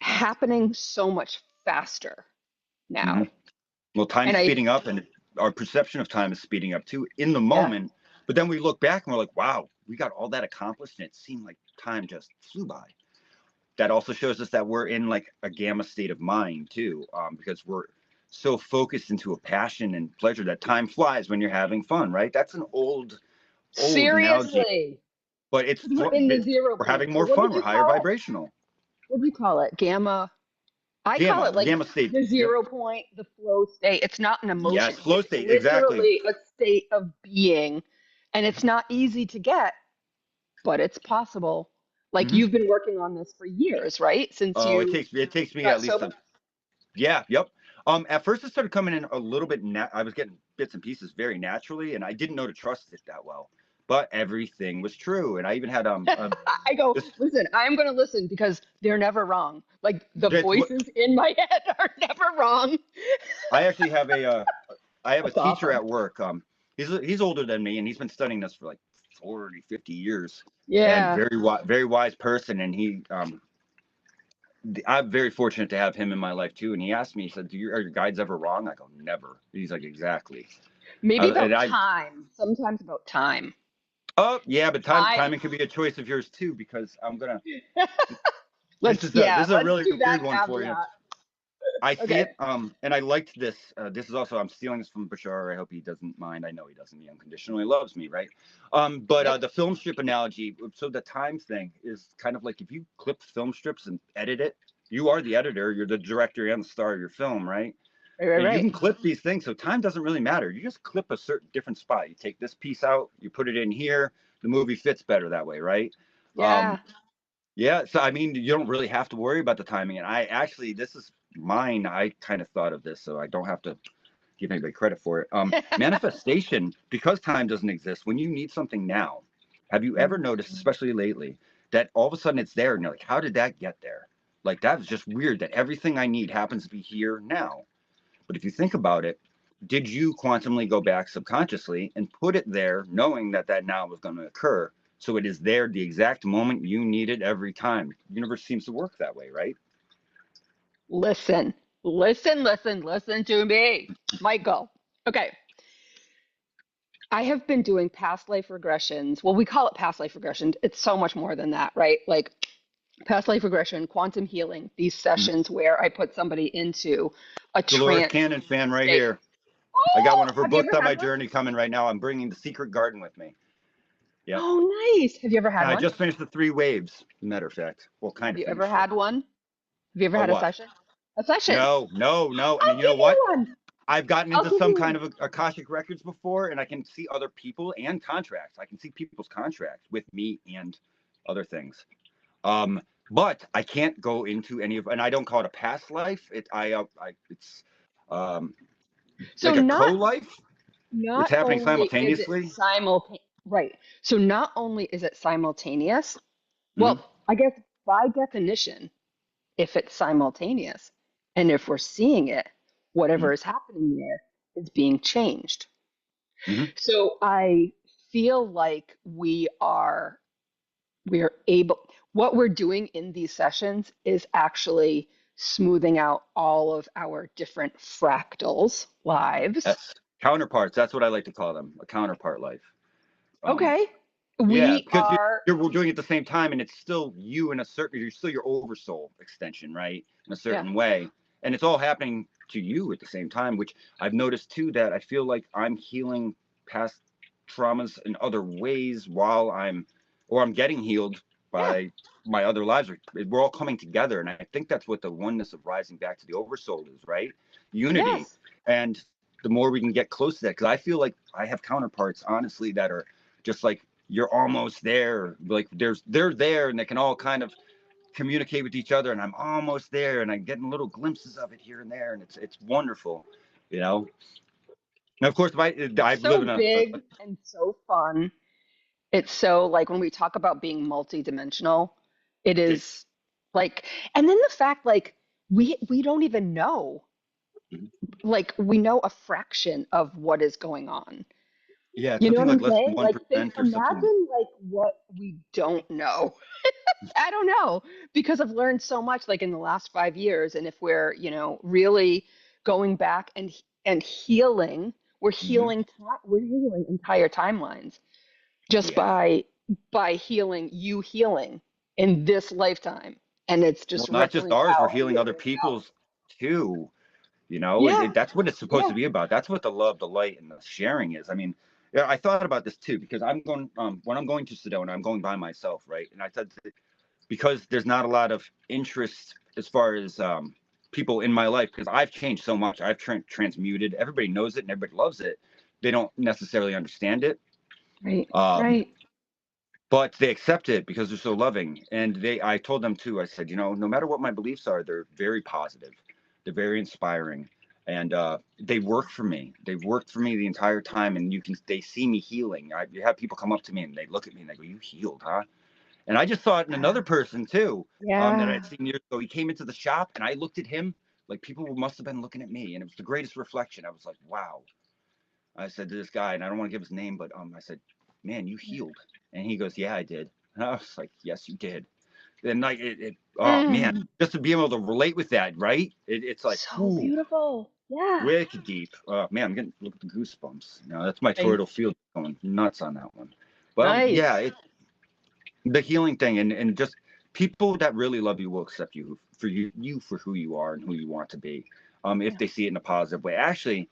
Speaker 2: happening so much faster
Speaker 1: Hmm.
Speaker 2: now.
Speaker 1: Well, time's
Speaker 2: And I,
Speaker 1: speeding up, and our perception of time is speeding up too in the
Speaker 2: yeah,
Speaker 1: moment. But then we look back and we're like, wow, we got all that accomplished, and it seemed like time just flew by. That also shows us that we're in like a gamma state of mind too, because we're so focused into a passion and pleasure that time flies when you're having fun, right? That's an old analogy,
Speaker 2: seriously,
Speaker 1: but it's
Speaker 2: 'cause we're in the zero
Speaker 1: we're
Speaker 2: point.
Speaker 1: having
Speaker 2: Or
Speaker 1: more
Speaker 2: what
Speaker 1: fun.
Speaker 2: did
Speaker 1: We're
Speaker 2: you
Speaker 1: higher
Speaker 2: call it?
Speaker 1: vibrational.
Speaker 2: What do you call it? Gamma. I call it like
Speaker 1: Gamma state.
Speaker 2: the
Speaker 1: Yep.
Speaker 2: 0 point, the flow state. It's not an
Speaker 1: Yes,
Speaker 2: emotion.
Speaker 1: flow
Speaker 2: It's
Speaker 1: state. Exactly.
Speaker 2: literally a state of being. And it's not easy to get, but it's possible. Like
Speaker 1: Hmm.
Speaker 2: you've been working on this for years, right? Since
Speaker 1: Oh,
Speaker 2: you
Speaker 1: it takes me
Speaker 2: got
Speaker 1: at least
Speaker 2: sober?
Speaker 1: a yeah, yep. At first it started coming in a little bit. I was getting bits and pieces very naturally, and I didn't know to trust it that well. But everything was true, and I even had
Speaker 2: I go,
Speaker 1: this.
Speaker 2: listen, I'm going to listen because they're never wrong. Like the
Speaker 1: That's what
Speaker 2: voices in my head are never wrong.
Speaker 1: I actually have I have a
Speaker 2: That's
Speaker 1: teacher
Speaker 2: awesome.
Speaker 1: at work. He's older than me, and he's been studying this for like 40, 50 years, and
Speaker 2: Yeah.
Speaker 1: very wise person. And I'm very fortunate to have him in my life too. And he asked me, he said, are your guides ever wrong? I go, never. He's like, exactly.
Speaker 2: Maybe
Speaker 1: And
Speaker 2: about
Speaker 1: I
Speaker 2: time. Sometimes about time.
Speaker 1: Oh yeah, but
Speaker 2: I
Speaker 1: timing could be a choice of yours too, because I'm gonna.
Speaker 2: let's yeah,
Speaker 1: This is a
Speaker 2: let's
Speaker 1: really
Speaker 2: do that
Speaker 1: weird one for you.
Speaker 2: caveat.
Speaker 1: I see
Speaker 2: Okay.
Speaker 1: it, and I liked this. This is also I'm stealing this from Bashar. I hope he doesn't mind. I know he doesn't. He unconditionally loves me, right? But
Speaker 2: Yep.
Speaker 1: the film strip analogy. So the time thing is kind of like if you clip film strips and edit it, you are the editor. You're the director and the star of your film, right?
Speaker 2: Right, right,
Speaker 1: And you
Speaker 2: right.
Speaker 1: can clip these things, so time doesn't really matter. You just clip a certain different spot. You take this piece out, you put it in here. The movie fits better that way, right? Um,
Speaker 2: Yeah.
Speaker 1: yeah, so I mean, you don't really have to worry about the timing. And I actually, this is mine. I kind of thought of this, so I don't have to give anybody credit for it. Manifestation, because time doesn't exist, when you need something now, have you ever noticed,
Speaker 2: Mhm.
Speaker 1: especially lately, that all of a sudden it's there and you're like, how did that get there? Like, that was just weird that everything I need happens to be here now. But if you think about it, did you quantumly go back subconsciously and put it there knowing that that now was going to occur? So it is there the exact moment you need it every time. The universe seems to work that way, right?
Speaker 2: Listen, listen to me, Michael. Okay. I have been doing past life regressions. Well, we call it past life regression. It's so much more than that, right? Like past life regression, quantum healing, these
Speaker 1: Mhm.
Speaker 2: sessions where I put somebody into a
Speaker 1: Dolores
Speaker 2: trance
Speaker 1: Cannon fan right
Speaker 2: state.
Speaker 1: here. I got
Speaker 2: Oh,
Speaker 1: one of her
Speaker 2: have you
Speaker 1: books
Speaker 2: ever
Speaker 1: on
Speaker 2: had
Speaker 1: my
Speaker 2: one?
Speaker 1: journey coming right now. I'm bringing The Secret Garden with me. Yep.
Speaker 2: Oh, nice. Have you ever
Speaker 1: And
Speaker 2: had
Speaker 1: I
Speaker 2: one?
Speaker 1: just finished The Three Waves, as a matter of fact. Well, kind
Speaker 2: Have
Speaker 1: of
Speaker 2: you ever
Speaker 1: finished it.
Speaker 2: had one? Have you ever
Speaker 1: A
Speaker 2: had a
Speaker 1: what?
Speaker 2: session? A session.
Speaker 1: No, no, no. And
Speaker 2: I'll
Speaker 1: you know
Speaker 2: give
Speaker 1: what?
Speaker 2: you one.
Speaker 1: I've gotten
Speaker 2: I'll
Speaker 1: into
Speaker 2: give
Speaker 1: some
Speaker 2: you
Speaker 1: kind
Speaker 2: one.
Speaker 1: of Akashic records before, and I can see other people and contracts. I can see people's contracts with me and other things. Um, but I can't go into any of, and I don't call it a past life. It's um,
Speaker 2: So
Speaker 1: like a co-life. It's
Speaker 2: not
Speaker 1: happening
Speaker 2: only is it
Speaker 1: simultaneously.
Speaker 2: simultaneous, right? So not only is it simultaneous,
Speaker 1: Hmm.
Speaker 2: well, I guess by definition, if it's simultaneous and if we're seeing it,
Speaker 1: Hmm.
Speaker 2: whatever is happening there is being changed.
Speaker 1: Hmm.
Speaker 2: So I feel like we're able, what we're doing in these sessions is actually smoothing out all of our different fractals lives.
Speaker 1: That's counterparts. That's what I like to call them, a counterpart life. Um,
Speaker 2: Okay.
Speaker 1: Yeah,
Speaker 2: We
Speaker 1: because
Speaker 2: are,
Speaker 1: you're doing it at the same time, and it's still you in a certain. You're still your oversoul extension, right? In a
Speaker 2: yeah,
Speaker 1: certain way, and it's all happening to you at the same time. Which I've noticed too, that I feel like I'm healing past traumas in other ways while I'm getting healed
Speaker 2: yeah,
Speaker 1: by my other lives. We're all coming together, and I think that's what the oneness of rising back to the oversoul is, right? Unity,
Speaker 2: yes.
Speaker 1: and the more we can get close to that, because I feel like I have counterparts, honestly, that are just like you're almost there. Like they're there and they can all kind of communicate with each other, and I'm almost there and I'm getting little glimpses of it here and there, and it's wonderful, you know. And of course,
Speaker 2: It's
Speaker 1: I've lived
Speaker 2: so
Speaker 1: in
Speaker 2: big and so fun. It's so like when we talk about being multidimensional, it is like, and then the fact like we don't even know, like we know a fraction of what is going on.
Speaker 1: yeah, it's
Speaker 2: You know
Speaker 1: something
Speaker 2: what
Speaker 1: like
Speaker 2: I'm
Speaker 1: less than
Speaker 2: saying?
Speaker 1: one
Speaker 2: Like think,
Speaker 1: percent or something.
Speaker 2: imagine like what we don't know. I don't know because I've learned so much like in the last 5 years, and if we're really going back and healing,
Speaker 1: Hmm.
Speaker 2: we're healing entire timelines just
Speaker 1: Yeah.
Speaker 2: by healing in this lifetime, and it's
Speaker 1: Well,
Speaker 2: just
Speaker 1: not just
Speaker 2: rippling
Speaker 1: ours, we're
Speaker 2: out and
Speaker 1: healing other
Speaker 2: rippling out.
Speaker 1: people's too.
Speaker 2: Yeah,
Speaker 1: That's what it's supposed
Speaker 2: yeah.
Speaker 1: to be about. That's what the love, the light, and the sharing is. I mean, yeah, I thought about this too, because I'm going when I'm going to Sedona, I'm going by myself, right? And I said, because there's not a lot of interest as far as people in my life, because I've changed so much. I've transmuted. Everybody knows it and everybody loves it. They don't necessarily understand it.
Speaker 2: Right.
Speaker 1: Um,
Speaker 2: Right.
Speaker 1: but they accept it because they're so loving. And I told them too, I said, no matter what my beliefs are, they're very positive. They're very inspiring. And they work for me. They've worked for me the entire time. And they see me healing. You have people come up to me and they look at me and they go, "You healed, huh?" And I just saw it in another person too, that
Speaker 2: Yeah.
Speaker 1: I'd seen years ago. He came into the shop and I looked at him like people must have been looking at me. And it was the greatest reflection. I was like, wow. I said to this guy, and I don't want to give his name, but I said, "Man, you healed." And he goes, "Yeah, I did." And I was like, "Yes, you did." And like oh man,
Speaker 2: Mm.
Speaker 1: just to be able to relate with that, right? It's like,
Speaker 2: So
Speaker 1: ooh,
Speaker 2: beautiful. Yeah.
Speaker 1: wicked deep. Man, I'm getting look at the goosebumps. That's my
Speaker 2: Same.
Speaker 1: toroidal field going nuts on that one. Well, yeah,
Speaker 2: Nice.
Speaker 1: the healing thing, and just people that really love you will accept you for who you are and who you want to be. If
Speaker 2: Yeah.
Speaker 1: they see it in a positive way. Actually,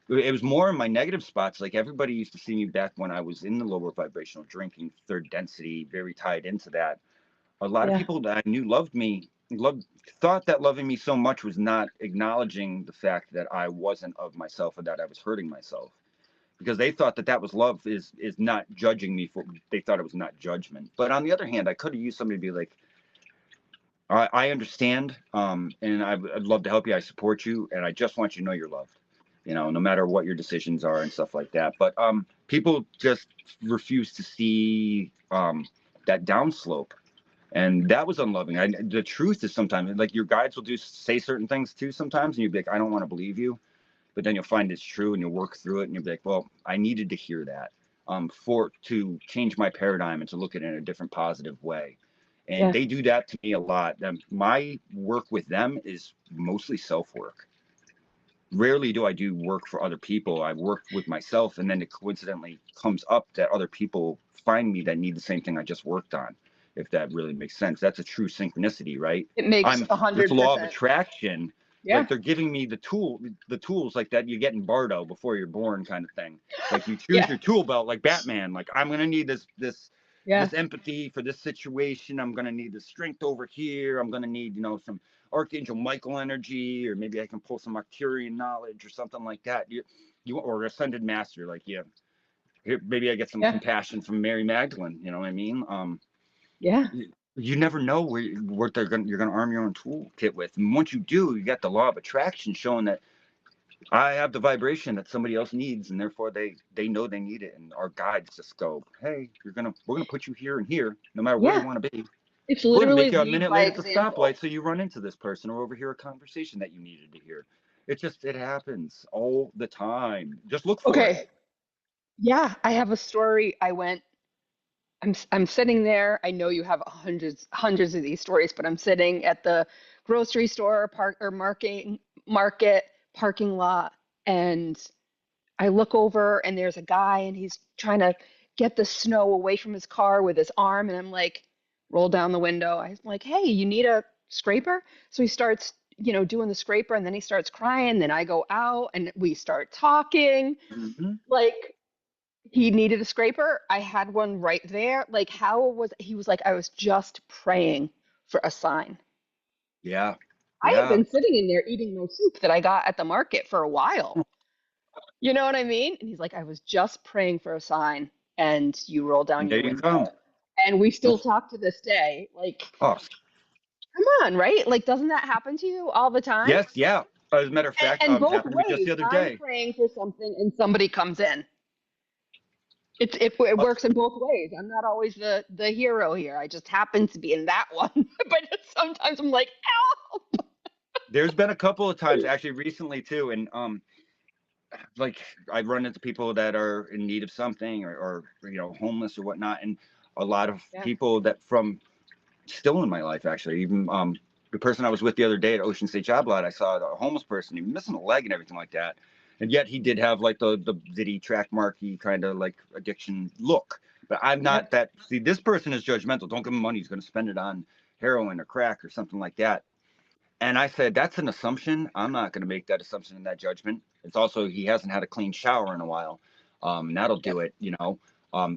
Speaker 1: it was more in my negative spots. Like everybody used to see me back when I was in the lower vibrational drinking, third density, very tied into that. A lot of
Speaker 2: Yeah.
Speaker 1: people that I knew thought that loving me so much was not acknowledging the fact that I wasn't of myself or that I was hurting myself, because they thought that was love is not judging me for. They thought it was not judgment. But on the other hand, I could have used somebody to be like, I understand, and I'd love to help you. I support you, and I just want you to know you're loved. No matter what your decisions are and stuff like that. But people just refuse to see that downslope, and that was unloving. The truth is sometimes like your guides will say certain things too sometimes, and you'd be like, I don't want to believe you, but then you'll find it's true, and you'll work through it, and you'll be like, well, I needed to hear that to change my paradigm and to look at it in a different positive way. And
Speaker 2: Yeah.
Speaker 1: they do that to me a lot. My work with them is mostly self work. Rarely do I do work for other people. I work with myself, and then it coincidentally comes up that other people find me that need the same thing I just worked on. If that really makes sense, that's a true synchronicity, right?
Speaker 2: It makes
Speaker 1: I'm
Speaker 2: a
Speaker 1: this
Speaker 2: hundred
Speaker 1: law of
Speaker 2: percent.
Speaker 1: attraction.
Speaker 2: Yeah.
Speaker 1: Like they're giving me the tools like that you get in Bardo before you're born, kind of thing. Like you choose
Speaker 2: Yeah.
Speaker 1: your tool belt, like Batman. Like I'm gonna need
Speaker 2: Yeah.
Speaker 1: this empathy for this situation. I'm gonna need the strength over here. I'm gonna need some Archangel Michael energy, or maybe I can pull some Arcturian knowledge or something like that. You or Ascended Master, like here, maybe I get some
Speaker 2: Yeah.
Speaker 1: compassion from Mary Magdalene. You know what I mean?
Speaker 2: Yeah.
Speaker 1: You never know what you're gonna arm your own toolkit with, and once you do, you got the law of attraction showing that I have the vibration that somebody else needs, and therefore they know they need it, and our guides just go, "Hey, we're gonna put you here and here, no matter where you
Speaker 2: Yeah.
Speaker 1: want to be.
Speaker 2: It's
Speaker 1: We're gonna
Speaker 2: literally
Speaker 1: make you a
Speaker 2: lead
Speaker 1: minute
Speaker 2: by
Speaker 1: late at the
Speaker 2: example.
Speaker 1: stoplight so you run into this person or overhear a conversation that you needed to hear." It happens all the time. Just look for it.
Speaker 2: Okay. Yeah, I have a story. I'm sitting there. I know you have hundreds of these stories, but I'm sitting at the grocery store market parking lot, and I look over and there's a guy and he's trying to get the snow away from his car with his arm, and I'm like, roll down the window. I'm like, "Hey, you need a scraper?" So he starts, doing the scraper, and then he starts crying. Then I go out and we start talking.
Speaker 1: Hmm.
Speaker 2: Like, he needed a scraper. I had one right there. Like, he was like, I was just praying for a sign.
Speaker 1: Yeah,
Speaker 2: I had
Speaker 1: yeah.
Speaker 2: been sitting in there eating my soup that I got at the market for a while. You know what I mean? And he's like, I was just praying for a sign, and you roll down
Speaker 1: And
Speaker 2: your
Speaker 1: there you go.
Speaker 2: window. And we still talk to this day. Like,
Speaker 1: Oh,
Speaker 2: come on, right? Like, doesn't that happen to you all the time?
Speaker 1: yes, yeah. As a matter of fact,
Speaker 2: And both
Speaker 1: happened to me just
Speaker 2: ways.
Speaker 1: the other
Speaker 2: I'm
Speaker 1: day.
Speaker 2: praying for something, and somebody comes in. It
Speaker 1: Uh,
Speaker 2: works in both ways. I'm not always the hero here. I just happen to be in that one. But sometimes I'm like, help.
Speaker 1: there's been a couple of times actually recently too, and like I've run into people that are in need of something, or homeless or whatnot, and a lot of
Speaker 2: Yeah.
Speaker 1: people that from still in my life actually, even the person I was with the other day at Ocean State Job Lot, I saw a homeless person, he was missing a leg and everything like that, and yet he did have like the Diddy track marky kind of like addiction look. But I'm not
Speaker 2: Yep.
Speaker 1: that. See, this person is judgmental. Don't give him money, he's going to spend it on heroin or crack or something like that. And I said, that's an assumption. I'm not going to make that assumption in that judgment. It's also, he hasn't had a clean shower in a while. That'll
Speaker 2: Yep.
Speaker 1: do it.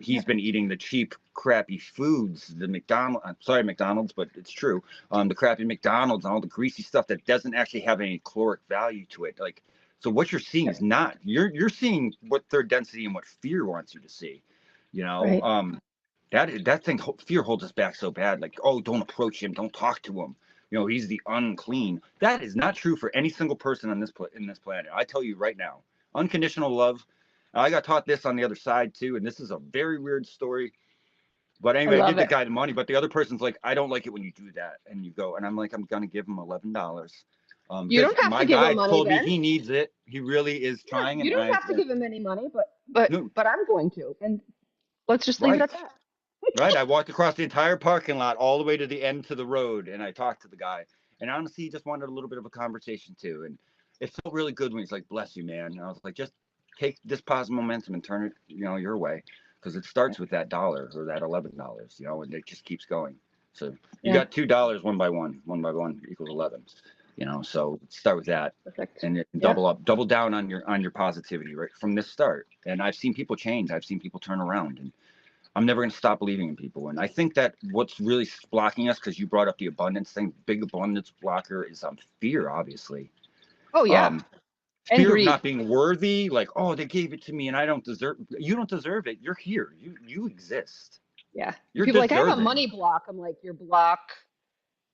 Speaker 1: He's been eating the cheap, crappy foods, the McDonald's. I'm sorry, McDonald's, but it's true. The crappy McDonald's and all the greasy stuff that doesn't actually have any caloric value to it. Like, so what you're seeing is not, you're seeing what third density and what fear wants you to see. You know,
Speaker 2: Right.
Speaker 1: that thing, fear holds us back so bad. Like, oh, don't approach him, don't talk to him. You know, he's the unclean. That is not true for any single person on this in this planet. I tell you right now, unconditional love. I got taught this on the other side too, and this is a very weird story. But
Speaker 2: I
Speaker 1: anyway, I
Speaker 2: love
Speaker 1: give the
Speaker 2: it.
Speaker 1: guy the money, but the other person's like, I don't like it when you do that. And you go, and I'm like, I'm gonna give him $11.
Speaker 2: You
Speaker 1: Because
Speaker 2: don't have
Speaker 1: my
Speaker 2: to give him
Speaker 1: guy
Speaker 2: money
Speaker 1: told me
Speaker 2: then.
Speaker 1: he needs it. He really is
Speaker 2: Yeah,
Speaker 1: trying,
Speaker 2: you
Speaker 1: and
Speaker 2: don't
Speaker 1: I
Speaker 2: have to give him any money,
Speaker 1: no,
Speaker 2: but I'm going to. And let's just leave it
Speaker 1: right.
Speaker 2: at that.
Speaker 1: Right. I walked across the entire parking lot all the way to the end to the road and I talked to the guy. And honestly, he just wanted a little bit of a conversation too. And it felt really good when he's like, bless you, man. And I was like, just take this positive momentum and turn it, you know, your way. Because it starts with that dollar or that $11, you know, and it just keeps going. So you
Speaker 2: Yeah,
Speaker 1: got $2 one by one. One by one equals 11. You know, so start with that
Speaker 2: perfect.
Speaker 1: and
Speaker 2: Yeah.
Speaker 1: double down on your positivity right from this start. And I've seen people change. I've seen people turn around and I'm never going to stop believing in people. And I think that what's really blocking us, because you brought up the abundance thing, big abundance blocker is fear, obviously.
Speaker 2: Oh yeah.
Speaker 1: Um,
Speaker 2: And
Speaker 1: Fear of
Speaker 2: greed.
Speaker 1: not being worthy, like, oh, they gave it to me and I don't deserve, you don't deserve it. You're here. You exist.
Speaker 2: Yeah.
Speaker 1: You're
Speaker 2: People are like, I have a
Speaker 1: deserving.
Speaker 2: money block. I'm like, your block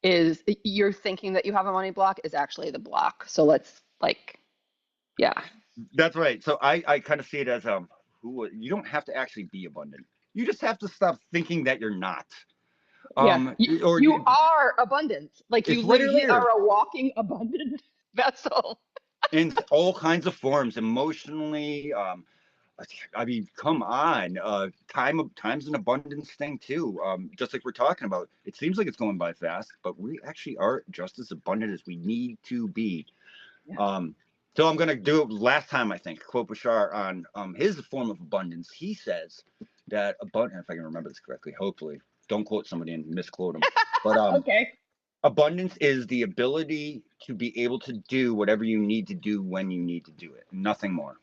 Speaker 2: is you're thinking that you have a money block is actually the block. So let's like, yeah.
Speaker 1: That's right. So I kind of see it as, you don't have to actually be abundant. You just have to stop thinking that you're not.
Speaker 2: Yeah.
Speaker 1: Or
Speaker 2: You are abundant. Like you
Speaker 1: it's right
Speaker 2: literally
Speaker 1: here.
Speaker 2: are a walking abundant vessel.
Speaker 1: In all kinds of forms, emotionally. I mean, come on. Time's an abundance thing too. Just like we're talking about, it seems like it's going by fast, but we actually are just as abundant as we need to be.
Speaker 2: Yeah.
Speaker 1: Um, so I'm gonna do it last time, I think. Quote Bashar on his form of abundance. He says that abundance, if I can remember this correctly, hopefully, don't quote somebody and misquote him. But
Speaker 2: Okay.
Speaker 1: abundance is the ability to be able to do whatever you need to do when you need to do it, nothing more.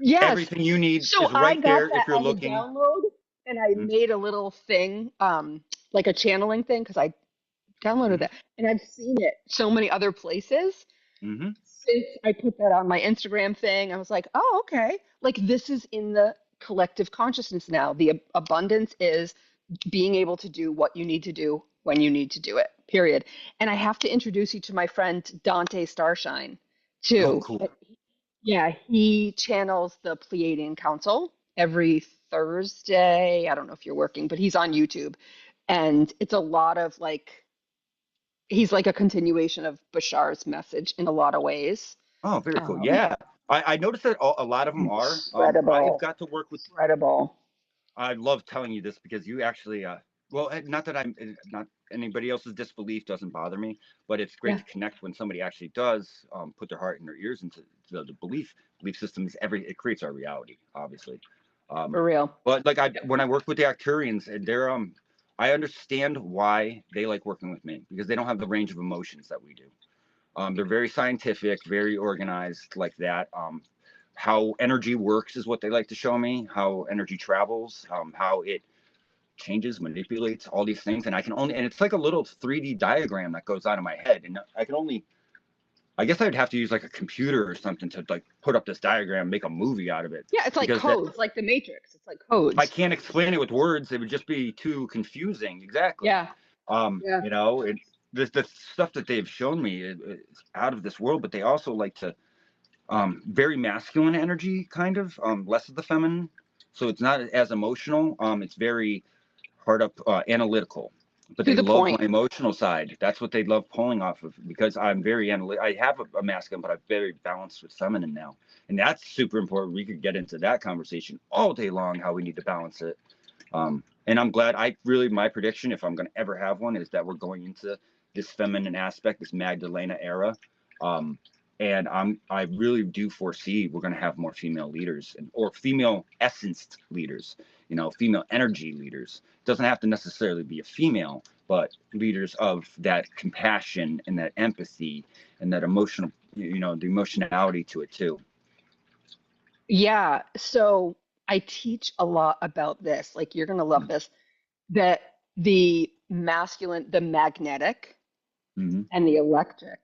Speaker 2: Yes.
Speaker 1: Everything you need
Speaker 2: So
Speaker 1: is
Speaker 2: I
Speaker 1: right
Speaker 2: got
Speaker 1: there if
Speaker 2: that
Speaker 1: you're
Speaker 2: as a
Speaker 1: looking.
Speaker 2: download and I made a little thing, like a channeling thing, because I downloaded
Speaker 1: Mm-hmm.
Speaker 2: that and I've seen it so many other places
Speaker 1: Mm-hmm.
Speaker 2: since I put that on my Instagram thing. I was like, oh, okay. Like this is in the collective consciousness now. The abundance is being able to do what you need to do when you need to do it, period. And I have to introduce you to my friend Dante Starshine
Speaker 1: Oh,
Speaker 2: too.
Speaker 1: cool.
Speaker 2: Yeah, he channels the Pleiadian Council every Thursday. I don't know if you're working, but he's on YouTube. And it's a lot of like, he's like a continuation of Bashar's message in a lot of ways.
Speaker 1: Oh, very cool.
Speaker 2: Um,
Speaker 1: Yeah, I noticed that a lot of them are. I have
Speaker 2: Incredible.
Speaker 1: got to work with.
Speaker 2: Incredible.
Speaker 1: I love telling you this because you actually, well, not that I'm not anybody else's disbelief doesn't bother me, but it's great
Speaker 2: Yeah,
Speaker 1: to connect when somebody actually does put their heart and their ears into the belief systems. It creates our reality, obviously. Um,
Speaker 2: for real.
Speaker 1: but like when I work with the Arcturians, they're I understand why they like working with me because they don't have the range of emotions that we do. They're very scientific, very organized, like that. How energy works is what they like to show me. How energy travels, how it changes, manipulates, all these things, and and it's like a little 3D diagram that goes out of my head, and I guess I'd have to use like a computer or something to like put up this diagram, make a movie out of it,
Speaker 2: Yeah, it's like
Speaker 1: because that
Speaker 2: codes, like the Matrix. It's like
Speaker 1: I
Speaker 2: codes.
Speaker 1: can't explain it with words. It would just be too confusing. Exactly.
Speaker 2: Yeah, yeah.
Speaker 1: You know, the stuff that they've shown me is out of this world, but they also like to very masculine energy, kind of less of the feminine. So it's not as emotional. It's very hard up analytical, but
Speaker 2: To
Speaker 1: they
Speaker 2: the
Speaker 1: love my
Speaker 2: point.
Speaker 1: emotional side. That's what they love pulling off of because I'm very analytical. I have a masculine, but I'm very balanced with feminine now, and that's super important. We could get into that conversation all day long. How we need to balance it. And I'm glad. My prediction, if I'm going to ever have one, is that we're going into this feminine aspect, this Magdalena era. Um, and I really do foresee we're going to have more female leaders or female essenced leaders, you know, female energy leaders. It doesn't have to necessarily be a female, but leaders of that compassion and that empathy and that emotional, you know, the emotionality to it too.
Speaker 2: Yeah. So I teach a lot about this. Like you're going to love this, that the masculine, the magnetic
Speaker 1: Mm-hmm.
Speaker 2: and the electric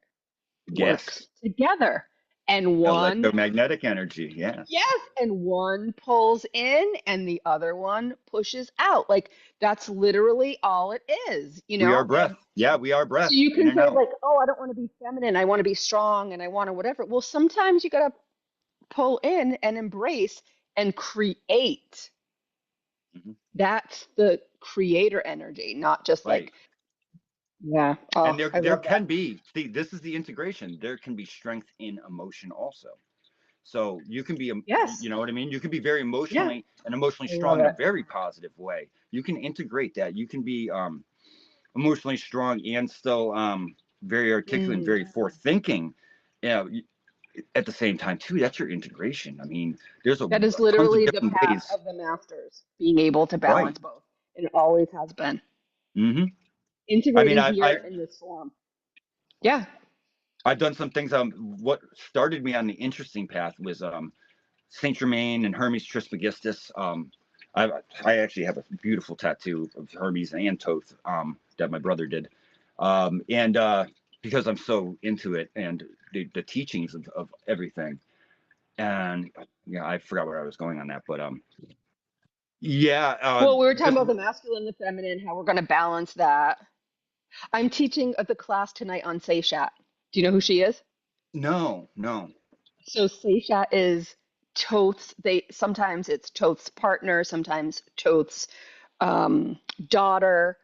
Speaker 2: works
Speaker 1: Yes.
Speaker 2: together. And one,
Speaker 1: Electromagnetic energy. Yeah.
Speaker 2: yes, and one pulls in and the other one pushes out. Like that's literally all it is, you
Speaker 1: We are
Speaker 2: know?
Speaker 1: breath.
Speaker 2: And
Speaker 1: Yeah, we are
Speaker 2: so
Speaker 1: breath
Speaker 2: you
Speaker 1: in
Speaker 2: can
Speaker 1: and
Speaker 2: say
Speaker 1: out.
Speaker 2: like, oh, I don't want to be feminine. I want to be strong and I want to whatever. Well, sometimes you got to pull in and embrace and create.
Speaker 1: Hmm.
Speaker 2: That's the creator energy, not just
Speaker 1: Right.
Speaker 2: like, yeah.
Speaker 1: And
Speaker 2: Oh,
Speaker 1: there
Speaker 2: I
Speaker 1: there
Speaker 2: love that.
Speaker 1: can be, see, this is the integration. There can be strength in emotion also. So you can be,
Speaker 2: Yes.
Speaker 1: you know what I mean? You can be very
Speaker 2: Yeah.
Speaker 1: emotionally
Speaker 2: I love
Speaker 1: strong in a
Speaker 2: it.
Speaker 1: very positive way. You can integrate that. You can be emotionally strong and still very articulate and
Speaker 2: Mm.
Speaker 1: very forth thinking. You know, at the same time too. That's your integration. I mean, there's a
Speaker 2: That is
Speaker 1: tons of
Speaker 2: literally the
Speaker 1: different
Speaker 2: path
Speaker 1: ways.
Speaker 2: of the masters, being able to
Speaker 1: Right.
Speaker 2: balance both. And it always has been.
Speaker 1: Hmm. I mean,
Speaker 2: Integrating
Speaker 1: I
Speaker 2: here in this form. Yeah.
Speaker 1: I've done some things. What started me on the interesting path was Saint Germain and Hermes Trismegistus. I I actually have a beautiful tattoo of Hermes and Thoth that my brother did, and because I'm so into it and the teachings of everything. And yeah, I forgot where I was going on that, but yeah,
Speaker 2: Well, we were talking
Speaker 1: just
Speaker 2: about the masculine and the feminine, how we're going to balance that. I'm teaching the class tonight on Seishat. Do you know who she is?
Speaker 1: no, no.
Speaker 2: So Seisha is Toth's. They sometimes it's Toth's partner, sometimes Toth's daughter,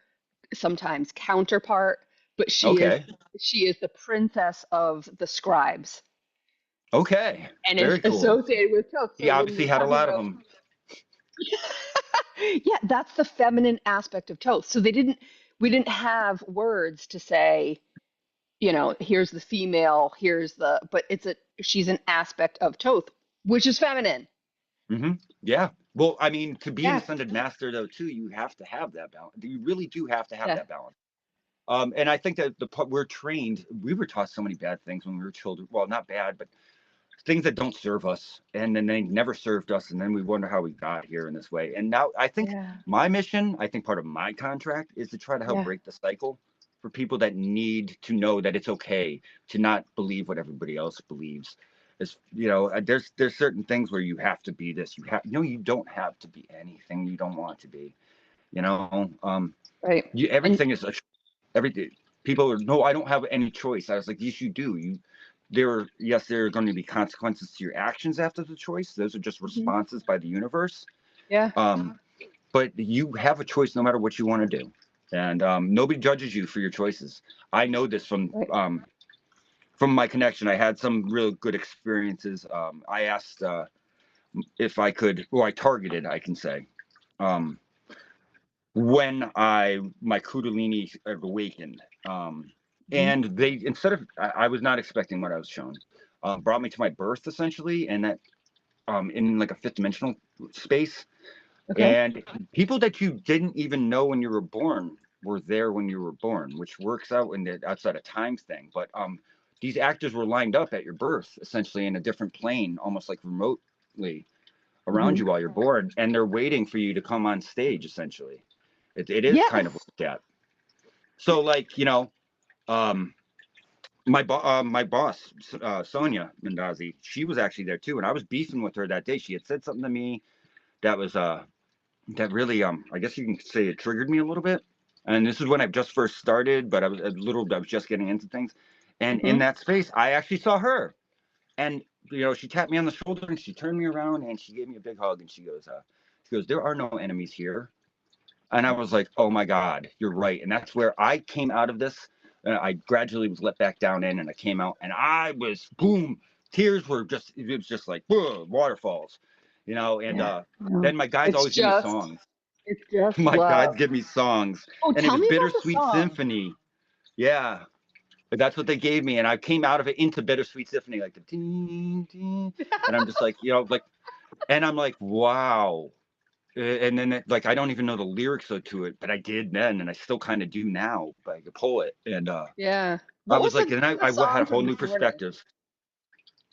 Speaker 2: sometimes counterpart. But
Speaker 1: Okay,
Speaker 2: she is the princess of the scribes
Speaker 1: okay,
Speaker 2: and is
Speaker 1: very cool.
Speaker 2: associated with Toth.
Speaker 1: He
Speaker 2: So when
Speaker 1: obviously
Speaker 2: we're
Speaker 1: had a
Speaker 2: talking
Speaker 1: lot of
Speaker 2: about
Speaker 1: them.
Speaker 2: yeah, that's the feminine aspect of Toth. So we didn't have words to say, you know, here's the female, here's the, but she's an aspect of Toth, which is feminine.
Speaker 1: Hmm. Yeah. Well, I mean, to be an
Speaker 2: Yeah.
Speaker 1: ascended master, though, too, you have to have that balance. You really do have to have
Speaker 2: Yeah.
Speaker 1: that balance. And I think that the part we're trained, we were taught so many bad things when we were children. Well, not bad, but things that don't serve us, and then they never served us, and then we wonder how we got here in this way. And now I think
Speaker 2: Yeah.
Speaker 1: my mission, I think part of my contract is to try to help
Speaker 2: Yeah.
Speaker 1: break the cycle for people that need to know that it's okay to not believe what everybody else believes. It's, you know, there's certain things where you have to be this. You have, no, you don't have to be anything you don't want to be. You know,
Speaker 2: Right. And
Speaker 1: everything is a everything. People are, no, I don't have any choice. I was like, yes, you do. Yes, there are going to be consequences to your actions after the choice. Those are just
Speaker 2: mhm,
Speaker 1: responses by the universe.
Speaker 2: yeah.
Speaker 1: But you have a choice no matter what you want to do, and nobody judges you for your choices. I know this
Speaker 2: Right.
Speaker 1: from my connection. I had some real good experiences. I asked if I could, or I targeted, I can say, um, when my Kundalini awakened.
Speaker 2: Mhm,
Speaker 1: And they, instead of, I was not expecting what I was shown, brought me to my birth essentially, and that in like a fifth dimensional space.
Speaker 2: okay.
Speaker 1: And people that you didn't even know when you were born were there when you were born, which works out in the outside of time thing. But these actors were lined up at your birth, essentially in a different plane, almost like remotely around
Speaker 2: Mhm.
Speaker 1: you while you're born, and they're waiting for you to come on stage. Essentially, it is kind of
Speaker 2: Yes.
Speaker 1: like that. So, like, you know, um, my boss, Sonia Mendazi, she was actually there too, and I was beefing with her that day. She had said something to me that was that really I guess you can say it triggered me a little bit. And this is when I just first started, but I was just getting into things. And in
Speaker 2: Mhm.
Speaker 1: that space, I actually saw her, and you know, she tapped me on the shoulder and she turned me around and she gave me a big hug and she goes, there are no enemies here. And I was like, oh my God, you're right. And that's where I came out of this. I gradually was let back down in, and I came out, and I was boom. Tears were just, it was just like whoa, waterfalls, you know. And
Speaker 2: Yeah. No.
Speaker 1: then my guides
Speaker 2: It's
Speaker 1: always give me
Speaker 2: just
Speaker 1: songs.
Speaker 2: it's just
Speaker 1: My guides
Speaker 2: love.
Speaker 1: give me songs,
Speaker 2: Oh,
Speaker 1: and it
Speaker 2: tell
Speaker 1: was
Speaker 2: me about the
Speaker 1: Bittersweet
Speaker 2: song.
Speaker 1: Symphony. Yeah, but that's what they gave me, and I came out of it into Bittersweet Symphony, like the ding, ding, and I'm just like, you know, like, and I'm like, wow. And then like I don't even know the lyrics to it, but I did then, and I still kind of do now. But I could pull it, and
Speaker 2: Yeah.
Speaker 1: I
Speaker 2: What
Speaker 1: was
Speaker 2: was
Speaker 1: like, and
Speaker 2: the
Speaker 1: I had a
Speaker 2: song
Speaker 1: whole
Speaker 2: from
Speaker 1: new
Speaker 2: this morning?
Speaker 1: perspective.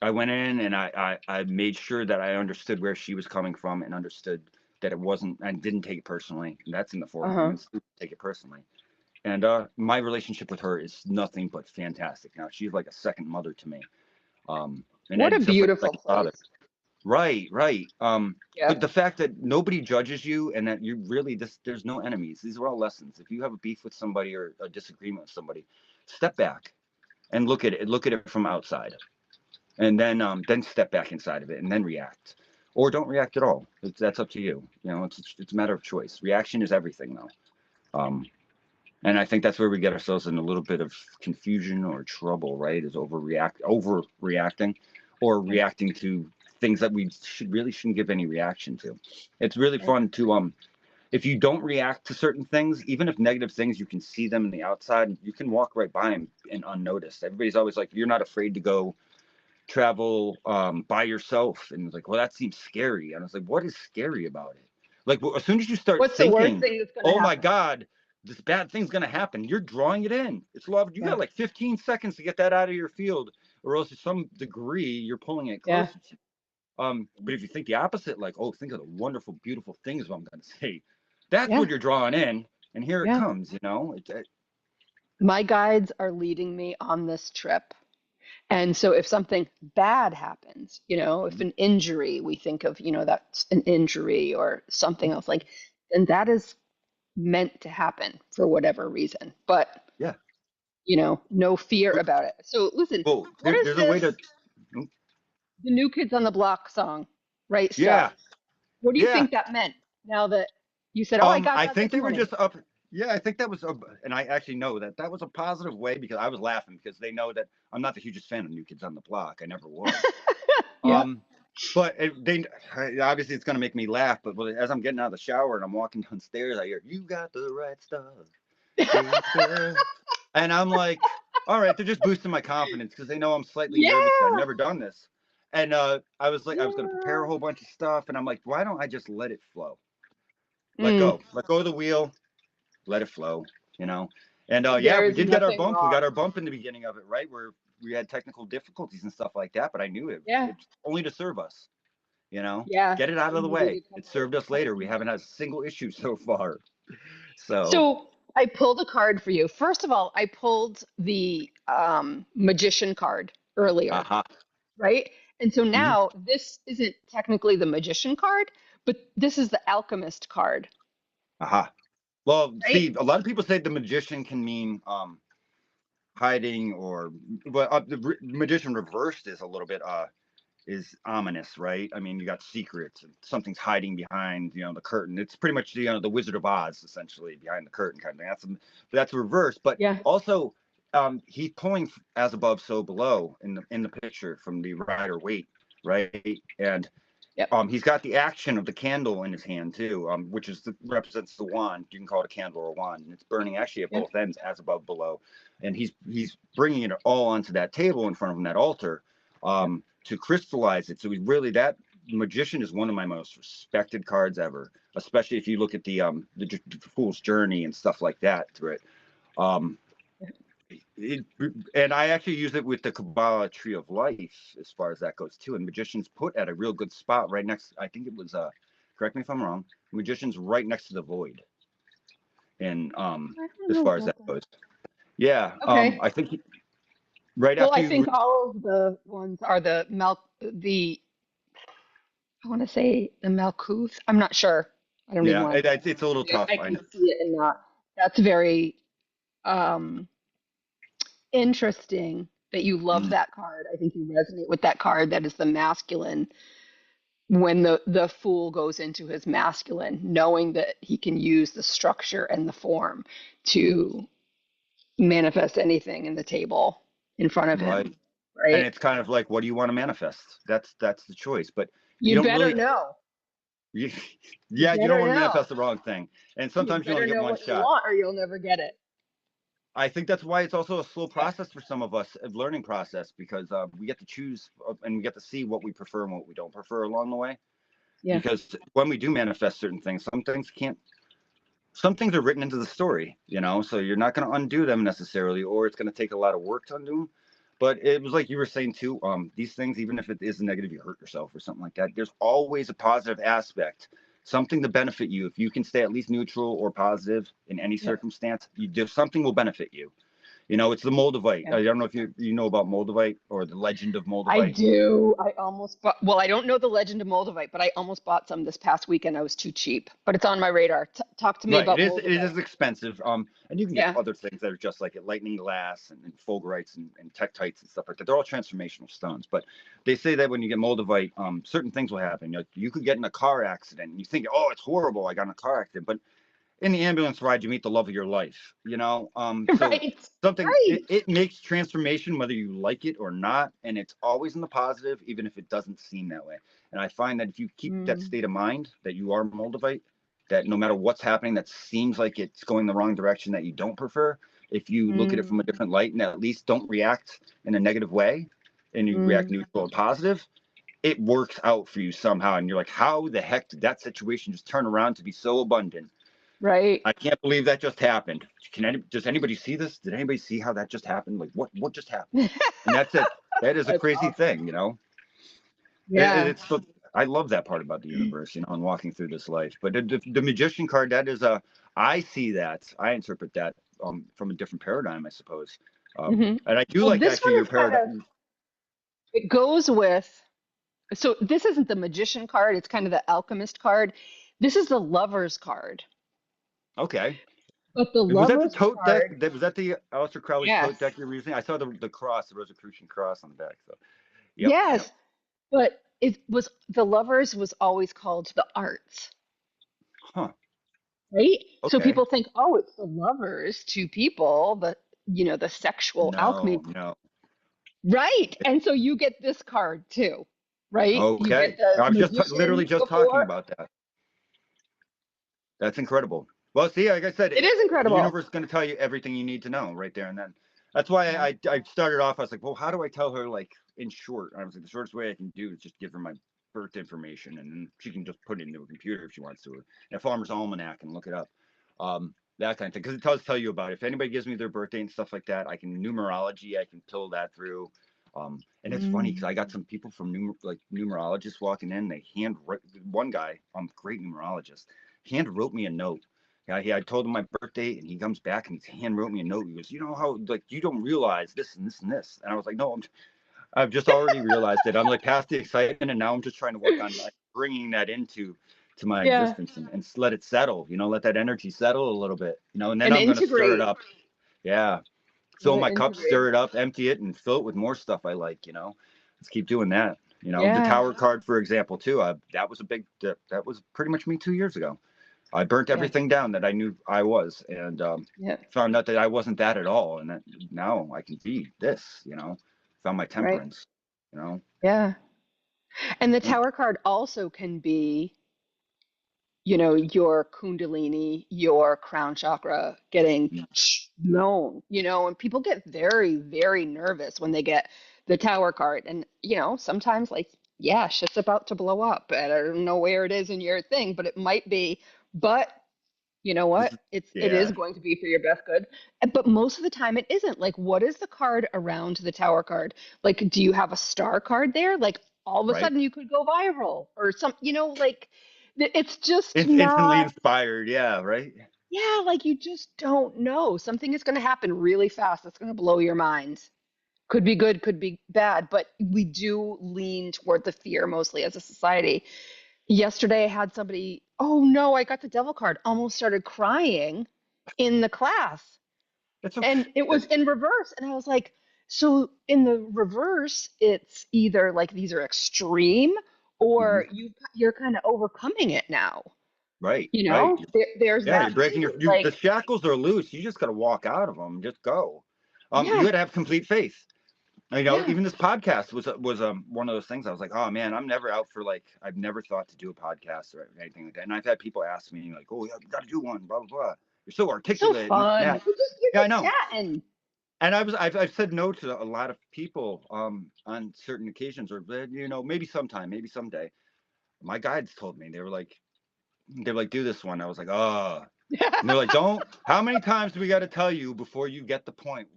Speaker 1: I went in and I made sure that I understood where she was coming from and understood that it wasn't, I didn't take it personally. And that's in the fourth
Speaker 2: Uh-huh.
Speaker 1: one. Take it personally. And my relationship with her is nothing but fantastic now. She's like a second mother to me. And
Speaker 2: What a
Speaker 1: Ed's just like a
Speaker 2: beautiful
Speaker 1: second father.
Speaker 2: place.
Speaker 1: Right, right. But
Speaker 2: Yep.
Speaker 1: the fact that nobody judges you and that you really just, there's no enemies. These are all lessons. If you have a beef with somebody or a disagreement with somebody, step back and look at it from outside, and then step back inside of it and then react, or don't react at all. That's up to you. You know, it's a matter of choice. Reaction is everything, though. Um, and I think that's where we get ourselves in a little bit of confusion or trouble, right? Is overreacting, or
Speaker 2: Yep.
Speaker 1: reacting to things that we shouldn't give any reaction to. It's really
Speaker 2: Right.
Speaker 1: fun to if you don't react to certain things, even if negative things, you can see them in the outside. You can walk right by them and unnoticed. Everybody's always like, "You're not afraid to go travel by yourself," and it's like, well, that seems scary. And I was like, what is scary about it? Like, well, as soon as you start
Speaker 2: What's the worst
Speaker 1: thinking,
Speaker 2: thing that's going to
Speaker 1: oh my
Speaker 2: happen?
Speaker 1: god, this bad thing's gonna happen, you're drawing it in. It's love. You
Speaker 2: Yeah.
Speaker 1: got like 15 seconds to get that out of your field, or else to some degree you're pulling it
Speaker 2: Yeah.
Speaker 1: closer to you. But if you think the opposite, like, oh, think of the wonderful beautiful things I'm gonna say, that's
Speaker 2: Yeah.
Speaker 1: what you're drawing in, and here it
Speaker 2: Yeah.
Speaker 1: comes.
Speaker 2: My guides are leading me on this trip. And so if something bad happens, if an injury, we think of, that's an injury or something else like, then that is meant to happen for whatever reason. But,
Speaker 1: Yeah.
Speaker 2: no fear about it. So listen,
Speaker 1: Well,
Speaker 2: what is
Speaker 1: there's a way
Speaker 2: this,
Speaker 1: to.
Speaker 2: the New Kids on the Block song, Right Stuff?
Speaker 1: Yeah.
Speaker 2: What do you
Speaker 1: Yeah.
Speaker 2: think that meant now that you said, oh, I got
Speaker 1: I
Speaker 2: that
Speaker 1: think
Speaker 2: this
Speaker 1: they were
Speaker 2: morning?
Speaker 1: just up. Yeah, I think that was, and I actually know that that was a positive way because I was laughing because they know that I'm not the hugest fan of New Kids on the Block. I never was.
Speaker 2: Yeah.
Speaker 1: But they obviously it's gonna make me laugh. But as I'm getting out of the shower and I'm walking downstairs, I hear "You got the right stuff, baby," and I'm like, all right, they're just boosting my confidence because they know I'm slightly nervous. I've
Speaker 2: Yeah.
Speaker 1: never done this, and I was like, I was gonna prepare a
Speaker 2: Yeah.
Speaker 1: whole bunch of stuff, and I'm like, why don't I just let it flow?
Speaker 2: Mm,
Speaker 1: Let go of the wheel, let it flow, you know. And yeah,
Speaker 2: there
Speaker 1: we
Speaker 2: is
Speaker 1: did get our
Speaker 2: nothing
Speaker 1: bump. We got
Speaker 2: wrong.
Speaker 1: our bump in the beginning of it, right? Where we had technical difficulties and stuff like that, but I knew it.
Speaker 2: Yeah.
Speaker 1: It's only to serve us, you know.
Speaker 2: Yeah.
Speaker 1: Get it out
Speaker 2: We
Speaker 1: of the
Speaker 2: needed to
Speaker 1: way.
Speaker 2: come
Speaker 1: It served us
Speaker 2: come
Speaker 1: later. We haven't
Speaker 2: together.
Speaker 1: had a single issue so far. So,
Speaker 2: So I pulled a card for you. First of all, I pulled the magician card earlier,
Speaker 1: aha,
Speaker 2: right? And so
Speaker 1: hmm,
Speaker 2: now this isn't technically the magician card, but this is the alchemist card,
Speaker 1: aha. Well,
Speaker 2: right?
Speaker 1: see, a lot of people say the magician can mean hiding, or but magician reversed is a little bit is ominous, right? I mean, you got secrets and something's hiding behind, the curtain. It's pretty much the Wizard of Oz, essentially, behind the curtain kind of thing. That's reverse, but
Speaker 2: Yeah.
Speaker 1: also he's pulling as above, so below in the picture from the Rider Waite, right? And
Speaker 2: Yep.
Speaker 1: he's got the action of the candle in his hand too, which represents the wand. You can call it a candle or a wand, and it's burning actually at
Speaker 2: Yep.
Speaker 1: both ends, as above, below. And he's bringing it all onto that table in front of him, that altar,
Speaker 2: Yep.
Speaker 1: to crystallize it. So he's really, that magician is one of my most respected cards ever, especially if you look at the Fool's Journey and stuff like that through it. Um, it, and I actually use it with the Kabbalah Tree of Life as far as that goes too. And magician's put at a real good spot right next. I think it was correct me if I'm wrong. Magician's right next to the void, and
Speaker 2: I don't
Speaker 1: as
Speaker 2: know
Speaker 1: far as
Speaker 2: about
Speaker 1: that
Speaker 2: that.
Speaker 1: goes, yeah.
Speaker 2: Okay.
Speaker 1: I think right
Speaker 2: Well,
Speaker 1: after
Speaker 2: I
Speaker 1: you.
Speaker 2: think all of the ones are the I want to say the Malkuth. I'm not sure. I don't even
Speaker 1: Yeah,
Speaker 2: want to say
Speaker 1: it's a little
Speaker 2: it.
Speaker 1: tough.
Speaker 2: I
Speaker 1: I
Speaker 2: can
Speaker 1: know.
Speaker 2: see it in that. That's very um, interesting that you love
Speaker 1: Mm,
Speaker 2: that card. I think you resonate with that card. That is the masculine. When the fool goes into his masculine, knowing that he can use the structure and the form to manifest anything in the table in front of him,
Speaker 1: right. And
Speaker 2: right?
Speaker 1: it's kind of like, what do you want to manifest? That's the choice. But you
Speaker 2: You
Speaker 1: don't
Speaker 2: better
Speaker 1: really.
Speaker 2: know.
Speaker 1: You,
Speaker 2: You
Speaker 1: yeah, you don't
Speaker 2: better
Speaker 1: want to
Speaker 2: know.
Speaker 1: manifest the wrong thing. And
Speaker 2: You
Speaker 1: sometimes you only
Speaker 2: better
Speaker 1: get
Speaker 2: know
Speaker 1: one
Speaker 2: what you
Speaker 1: shot.
Speaker 2: want, or you'll never get it.
Speaker 1: I think that's why it's also a slow
Speaker 2: Yeah.
Speaker 1: process for some of us, a learning process, because we get to choose and we get to see what we prefer and what we don't prefer along the way.
Speaker 2: Yeah.
Speaker 1: Because when we do manifest certain things, some things are written into the story, so you're not going to undo them necessarily, or it's going to take a lot of work to undo them. But it was like you were saying too, these things, even if it is negative, you hurt yourself or something like that, there's always a positive aspect, something to benefit you. If you can stay at least neutral or positive in any
Speaker 2: Yeah.
Speaker 1: circumstance, something will benefit you. It's the Moldavite.
Speaker 2: Yeah.
Speaker 1: I don't know if you know about Moldavite or the legend of
Speaker 2: I
Speaker 1: Moldavite.
Speaker 2: do. I almost bought, well, I don't know the legend of Moldavite, but I almost bought some this past weekend. I was too cheap, but it's on my radar. Talk to me
Speaker 1: Right. It
Speaker 2: about
Speaker 1: is. It
Speaker 2: Moldavite.
Speaker 1: is expensive. And you can get
Speaker 2: Yeah.
Speaker 1: other things that are just like it, lightning glass and fulgurites and tektites and stuff like that. They're all transformational stones. But they say that when you get moldavite, certain things will happen. You could get in a car accident and you think, oh, it's horrible, I got in a car accident. But in the ambulance ride, you meet the love of your life. So
Speaker 2: Right.
Speaker 1: something
Speaker 2: Right.
Speaker 1: it makes transformation whether you like it or not, and it's always in the positive, even if it doesn't seem that way. And I find that if you keep that
Speaker 2: Mm,
Speaker 1: state of mind that you are moldavite, that no matter what's happening that seems like it's going the wrong direction that you don't prefer, if you look at it from a
Speaker 2: mm,
Speaker 1: different light and at least don't react in a negative way, and you react
Speaker 2: mm.
Speaker 1: neutral and positive, it works out for you somehow. And you're like, how the heck did that situation just turn around to be so abundant?
Speaker 2: Right.
Speaker 1: I can't believe that just happened. Does anybody see this? Did anybody see how that just happened? Like what just happened? And that's it. That is a
Speaker 2: That's
Speaker 1: crazy
Speaker 2: awesome.
Speaker 1: thing.
Speaker 2: Yeah.
Speaker 1: It's so, I love that part about the universe, and walking through this life. But the magician card, that is I see that, I interpret that from a different paradigm, I suppose.
Speaker 2: Hmm.
Speaker 1: And I do
Speaker 2: Well,
Speaker 1: like
Speaker 2: this
Speaker 1: actually
Speaker 2: one
Speaker 1: your
Speaker 2: is kind of,
Speaker 1: paradigm.
Speaker 2: it goes with, so this isn't the magician card, it's kind of the alchemist card. This is the lover's card.
Speaker 1: Okay.
Speaker 2: But the
Speaker 1: Was that the
Speaker 2: lover's
Speaker 1: tote deck?
Speaker 2: card,
Speaker 1: Was that the Aleister Crowley's tote
Speaker 2: yes.
Speaker 1: deck you were using? I saw the cross, the Rosicrucian cross on the back. So, yep, yep.
Speaker 2: Yes. But it was the lovers was always called the arts,
Speaker 1: Huh.
Speaker 2: right? So
Speaker 1: Okay.
Speaker 2: people think, oh, it's the lovers, two people, the sexual alchemy.
Speaker 1: No, no.
Speaker 2: Right. And so you get this card too, right? You get
Speaker 1: Okay.
Speaker 2: the
Speaker 1: I was just literally
Speaker 2: magician
Speaker 1: just talking
Speaker 2: before.
Speaker 1: about that. That's incredible. Well, see, like I said,
Speaker 2: It is
Speaker 1: the
Speaker 2: incredible.
Speaker 1: universe is going to tell you everything you need to know right there and then. That's why
Speaker 2: Yeah.
Speaker 1: I started off. I was like, well, how do I tell her, like, in short? I was like, the shortest way I can do is just give her my birth information, and then she can just put it into a computer if she wants to, and a farmer's almanac, and look it up. That kind of thing, because it does tell you about it. If anybody gives me their birthday and stuff like that, I can numerology. I can pull that through. And it's funny because I got
Speaker 2: Mm.
Speaker 1: some people from numerologists walking in. They one guy, great numerologist, hand wrote me a note. Yeah, I told him my birthday, and he comes back and he hand wrote me a note. He goes, you know how, like, you don't realize this and this and this. And I was like, no, I've just already realized it. I'm like past the excitement, and now I'm just trying to work on, like, bringing that to my
Speaker 2: Yeah.
Speaker 1: existence, and let it settle. Let that energy settle a little bit. And then
Speaker 2: And
Speaker 1: I'm gonna stir it
Speaker 2: integrate.
Speaker 1: up. Yeah,
Speaker 2: Let
Speaker 1: fill
Speaker 2: it
Speaker 1: my cup,
Speaker 2: integrate.
Speaker 1: stir it up, empty it, and fill it with more stuff I like. Let's keep doing that. The
Speaker 2: Yeah.
Speaker 1: Tower card, for example, too. That was a big. That was pretty much me 2 years ago. I burnt
Speaker 2: Yeah.
Speaker 1: everything down that I knew I was, and
Speaker 2: Yeah.
Speaker 1: found out that I wasn't that at all, and that now I can be this. Found my
Speaker 2: Right.
Speaker 1: temperance. You know.
Speaker 2: Yeah. And the
Speaker 1: Yeah.
Speaker 2: tower card also can be, your kundalini, your crown chakra getting known, and people get very, very nervous when they get the tower card. And, sometimes like, yeah, shit's about to blow up. And I don't know where it is in your thing, but it might be. But you know
Speaker 1: This
Speaker 2: what?
Speaker 1: is,
Speaker 2: It is
Speaker 1: yeah.
Speaker 2: going to be for your best good. But most of the time it isn't. Like, what is the card around the tower card? Like, do you have a star card there? Like, all of a
Speaker 1: Right.
Speaker 2: sudden you could go viral or some, like it's just
Speaker 1: Instantly
Speaker 2: not,
Speaker 1: inspired. Yeah. Right.
Speaker 2: yeah, like you just don't know. Something is going to happen really fast that's going to blow your mind. Could be good, could be bad, but we do lean toward the fear mostly as a society. Yesterday, I had somebody, oh no, I got the devil card, almost started crying in the class.
Speaker 1: It's okay.
Speaker 2: And it was in reverse. And I was like, so in the reverse, it's either like these are extreme
Speaker 1: Mhm.
Speaker 2: or you're kind of overcoming it now.
Speaker 1: Right. Right.
Speaker 2: There's
Speaker 1: Yeah. You're
Speaker 2: that
Speaker 1: breaking
Speaker 2: too.
Speaker 1: the
Speaker 2: Like,
Speaker 1: shackles are loose. You just got to walk out of them. Just go. You
Speaker 2: yeah,
Speaker 1: got to have complete faith.
Speaker 2: yeah,
Speaker 1: Even this podcast was one of those things. I was like, oh man, I'm never out for, like, I've never thought to do a podcast or anything like that. And I've had people ask me like, oh yeah, you got to do one, blah blah blah. You're so
Speaker 2: so
Speaker 1: articulate and this and
Speaker 2: fun.
Speaker 1: that.
Speaker 2: You're
Speaker 1: Yeah, I
Speaker 2: just
Speaker 1: know.
Speaker 2: chatting.
Speaker 1: And I've said no to a lot of people on certain occasions, or maybe sometime, maybe someday. My guides told me, they were like, do this one. I was like, oh. And they're like, don't. How many times do we got to tell you before you get the point?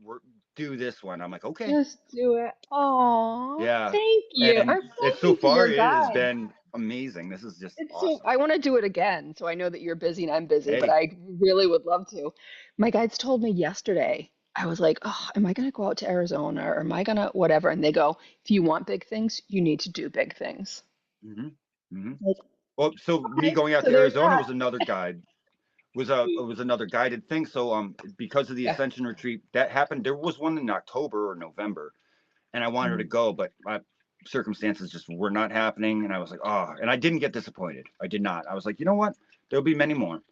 Speaker 1: do this one. I'm like, okay.
Speaker 2: Just do it. Oh,
Speaker 1: Yeah.
Speaker 2: thank you.
Speaker 1: And
Speaker 2: I'm so
Speaker 1: it's so
Speaker 2: thankful
Speaker 1: far,
Speaker 2: your
Speaker 1: it has
Speaker 2: guide.
Speaker 1: been amazing. This is just
Speaker 2: It's so,
Speaker 1: awesome.
Speaker 2: I want to do it again. So I know that you're busy and I'm busy, but
Speaker 1: Hey.
Speaker 2: I really would love to. My guides told me yesterday, I was like, oh, am I going to go out to Arizona or am I going to whatever? And they go, if you want big things, you need to do big things.
Speaker 1: hmm hmm
Speaker 2: Like,
Speaker 1: Well, so me
Speaker 2: okay,
Speaker 1: going out
Speaker 2: so
Speaker 1: to
Speaker 2: there's
Speaker 1: Arizona
Speaker 2: that.
Speaker 1: was another guide. Was another guided thing. So because of the
Speaker 2: Yeah.
Speaker 1: Ascension retreat that happened, there was one in October or November, and I wanted to
Speaker 2: Mhm.
Speaker 1: go, but my circumstances just were not happening, and I was like, oh, and I didn't get disappointed. I did not. I was like, you know what? There'll be many more.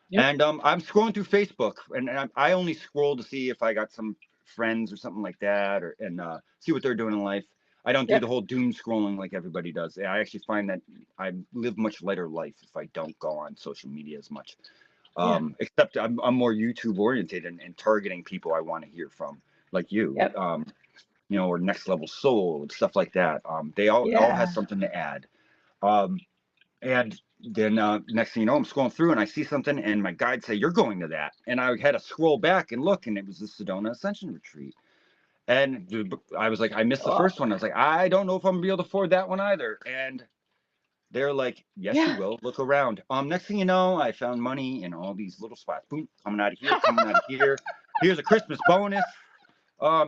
Speaker 2: Yep.
Speaker 1: And I'm scrolling through Facebook, and I only scroll to see if I got some friends or something like that, or and see what they're doing in life. I don't do the
Speaker 2: Yep.
Speaker 1: whole doom scrolling like everybody does. I actually find that I live much lighter life if I don't go on social media as much.
Speaker 2: Yeah.
Speaker 1: Except I'm more YouTube oriented and targeting people I want to hear from, like you,
Speaker 2: Yep.
Speaker 1: or Next Level Soul, stuff like that. They all has
Speaker 2: Yeah.
Speaker 1: something to add. Um, and then next thing you know, I'm scrolling through and I see something, and my guide say, "You're going to that," and I had to scroll back and look, and it was the Sedona Ascension Retreat. And I was like, I missed the
Speaker 2: Oh,
Speaker 1: first one. I was like, I don't know if I'm gonna be able to afford that one either. And they're like, yes, you
Speaker 2: yeah.
Speaker 1: will. Look around. Next thing you know, I found money in all these little spots. Boom, coming out of here, coming out of here. Here's a Christmas bonus.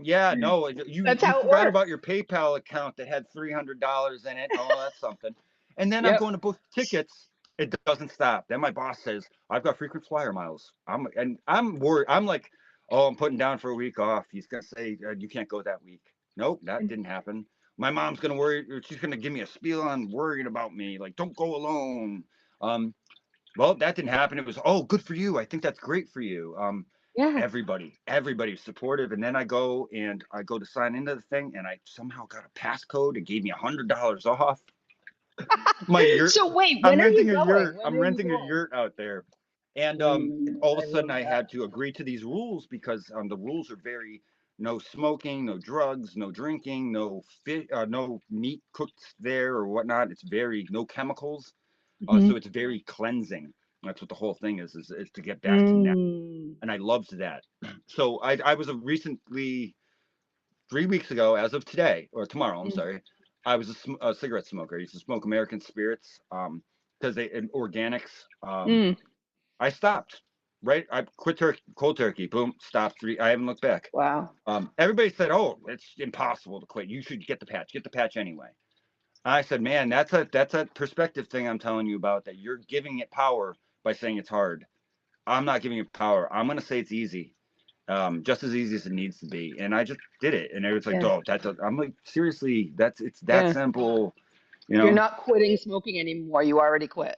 Speaker 1: Yeah, no, you
Speaker 2: That's
Speaker 1: you
Speaker 2: how it
Speaker 1: forgot about
Speaker 2: works.
Speaker 1: your PayPal account that had $300 in it. Oh, that's something. And then I'm
Speaker 2: Yep.
Speaker 1: going to book tickets. It doesn't stop. Then my boss says, I've got frequent flyer miles. I'm worried. I'm like, oh, I'm putting down for a week off. He's gonna say you can't go that week. Nope, that didn't happen. My mom's gonna worry. She's gonna give me a spiel on worrying about me. Like, don't go alone. Um, well, that didn't happen. It was, oh, good for you. I think that's great for you.
Speaker 2: Yeah.
Speaker 1: Everybody's supportive. And then I go to sign into the thing, and I somehow got a passcode. It gave me $100 off my yurt.
Speaker 2: So wait,
Speaker 1: I'm
Speaker 2: when are you
Speaker 1: renting a
Speaker 2: going?
Speaker 1: yurt.
Speaker 2: When
Speaker 1: I'm
Speaker 2: are you
Speaker 1: renting a
Speaker 2: going?
Speaker 1: yurt out there. And all of
Speaker 2: I
Speaker 1: a sudden
Speaker 2: love
Speaker 1: I
Speaker 2: that.
Speaker 1: had to agree to these rules because the rules are very no smoking, no drugs, no drinking, no meat cooked there or whatnot. It's very no chemicals.
Speaker 2: Hmm.
Speaker 1: So it's very cleansing. That's what the whole thing is to get back to natural.
Speaker 2: Mm.
Speaker 1: And I loved that. So I was recently 3 weeks ago, as of today or tomorrow, I'm
Speaker 2: Mm.
Speaker 1: sorry, I was a cigarette smoker. I used to smoke American spirits because they and organics.
Speaker 2: Mm.
Speaker 1: I stopped. Right, I quit cold turkey. Boom, stopped. I haven't looked back.
Speaker 2: Wow.
Speaker 1: Everybody said, "Oh, it's impossible to quit. You should get the patch. Get the patch anyway." I said, "Man, that's a perspective thing I'm telling you about. That you're giving it power by saying it's hard. I'm not giving it power. I'm gonna say it's easy, just as easy as it needs to be." And I just did it, and it was like,
Speaker 2: Yeah.
Speaker 1: "Oh, I'm like, seriously, it's that
Speaker 2: Yeah.
Speaker 1: simple, you
Speaker 2: You're
Speaker 1: know?"
Speaker 2: not quitting smoking anymore. You already quit.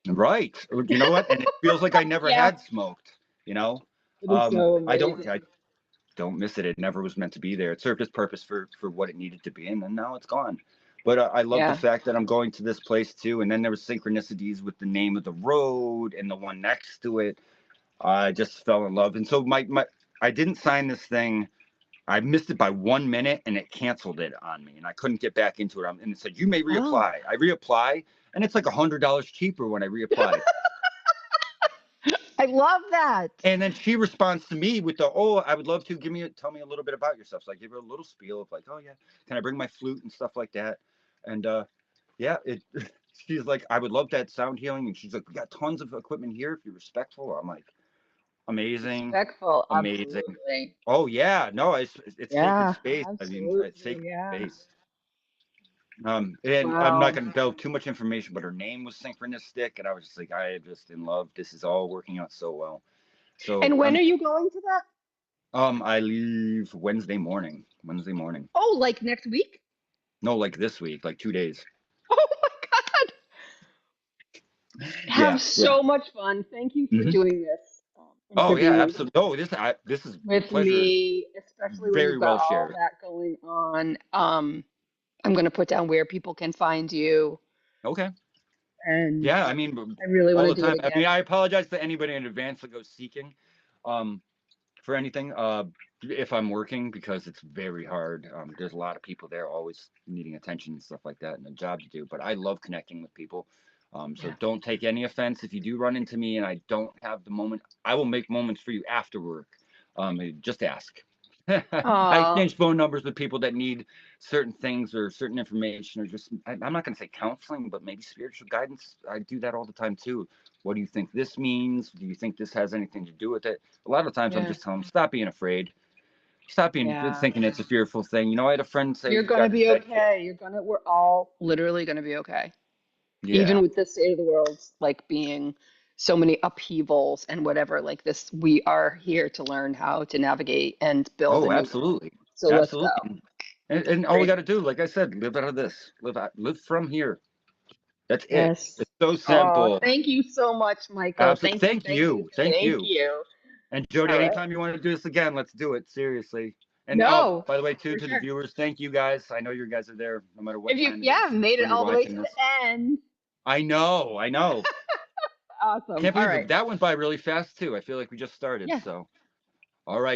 Speaker 1: Right? You know what? And it feels like I never
Speaker 2: Yeah.
Speaker 1: had smoked. You know,
Speaker 2: It is so
Speaker 1: I
Speaker 2: amazing.
Speaker 1: don't miss it. It never was meant to be there. It served its purpose for what it needed to be, and then now it's gone. But I love the
Speaker 2: Yeah.
Speaker 1: fact that I'm going to this place too. And then there was synchronicities with the name of the road and the one next to it. I just fell in love. And so my I didn't sign this thing. I missed it by 1 minute, and it canceled it on me, and I couldn't get back into it. And it said you may
Speaker 2: Oh.
Speaker 1: reapply. I reapply, and it's like $100 cheaper when I reapply.
Speaker 2: I love that.
Speaker 1: And then she responds to me with oh, I would love to tell me a little bit about yourself. So I give her a little spiel of like, oh yeah, can I bring my flute and stuff like that? And yeah, she's like, I would love that sound healing. And she's like, we got tons of equipment here if you're respectful. I'm like, amazing,
Speaker 2: Respectful.
Speaker 1: amazing.
Speaker 2: Absolutely.
Speaker 1: Oh yeah, no, it's sacred
Speaker 2: Yeah.
Speaker 1: space. I mean, it's
Speaker 2: Absolutely.
Speaker 1: sacred
Speaker 2: Yeah.
Speaker 1: space. And I'm not
Speaker 2: Wow.
Speaker 1: going to delve too much information, but her name was synchronistic, and I was just like, I am just in love. This is all working out so well. So
Speaker 2: And when are you going to that?
Speaker 1: I leave Wednesday morning. Wednesday morning.
Speaker 2: Oh, like next week?
Speaker 1: No, like this week, like 2 days.
Speaker 2: Oh my God.
Speaker 1: Yeah,
Speaker 2: Have
Speaker 1: yeah.
Speaker 2: so much fun. Thank you for
Speaker 1: hmm
Speaker 2: doing this
Speaker 1: Oh yeah,
Speaker 2: interview
Speaker 1: absolutely. Oh, this is
Speaker 2: with
Speaker 1: pleasure is
Speaker 2: me, especially when
Speaker 1: very
Speaker 2: you've got
Speaker 1: well
Speaker 2: all
Speaker 1: shared.
Speaker 2: that going on. I'm going to put down where people can find you,
Speaker 1: Okay.
Speaker 2: and
Speaker 1: Yeah, I mean,
Speaker 2: I really want
Speaker 1: all
Speaker 2: to
Speaker 1: the
Speaker 2: do it
Speaker 1: time. I
Speaker 2: again.
Speaker 1: mean, I apologize to anybody in advance that goes seeking, um, for anything. If I'm working because it's very hard. There's a lot of people there always needing attention and stuff like that, and a job to do. But I love connecting with people. So
Speaker 2: Yeah.
Speaker 1: don't take any offense if you do run into me and I don't have the moment. I will make moments for you after work. Just ask. I
Speaker 2: Oh,
Speaker 1: exchange phone numbers with people that need certain things or certain information, or just I'm not going to say counseling, but maybe spiritual guidance. I do that all the time too. What do you think this means? Do you think this has anything to do with it? A lot of times I'm
Speaker 2: yeah,
Speaker 1: just telling them, stop being afraid. Stop being
Speaker 2: yeah.
Speaker 1: thinking it's a fearful thing. You know, I had a friend say
Speaker 2: You're
Speaker 1: he
Speaker 2: gonna
Speaker 1: got his
Speaker 2: be
Speaker 1: bed kicked.
Speaker 2: okay. We're all literally gonna be okay. Even
Speaker 1: Yeah.
Speaker 2: with the state of the world, like being so many upheavals and whatever, like this, we are here to learn how to navigate and build a
Speaker 1: Oh,
Speaker 2: new world.
Speaker 1: absolutely.
Speaker 2: So let's go.
Speaker 1: Absolutely. And all we
Speaker 2: Great.
Speaker 1: got to do, like I said, live out of this. Live from here. That's it.
Speaker 2: Yes.
Speaker 1: It's so
Speaker 2: Oh,
Speaker 1: simple.
Speaker 2: thank you so much, Michael.
Speaker 1: Absolutely.
Speaker 2: Thank you,
Speaker 1: Thank
Speaker 2: thank you,
Speaker 1: you. Thank
Speaker 2: thank
Speaker 1: you.
Speaker 2: you.
Speaker 1: And Jody,
Speaker 2: All right.
Speaker 1: anytime you want to do this again, let's do it. Seriously. And oh,
Speaker 2: No,
Speaker 1: by the way, too,
Speaker 2: for
Speaker 1: to the
Speaker 2: sure.
Speaker 1: viewers, thank you guys. I know you guys are there no matter what
Speaker 2: If you,
Speaker 1: time it
Speaker 2: yeah,
Speaker 1: is
Speaker 2: made it
Speaker 1: when you're
Speaker 2: all the way to
Speaker 1: watching
Speaker 2: the
Speaker 1: this.
Speaker 2: end.
Speaker 1: I know. I know.
Speaker 2: Awesome.
Speaker 1: Can't
Speaker 2: All
Speaker 1: believe
Speaker 2: right.
Speaker 1: that went by really fast too. I feel like we just started.
Speaker 2: Yeah.
Speaker 1: So, all right.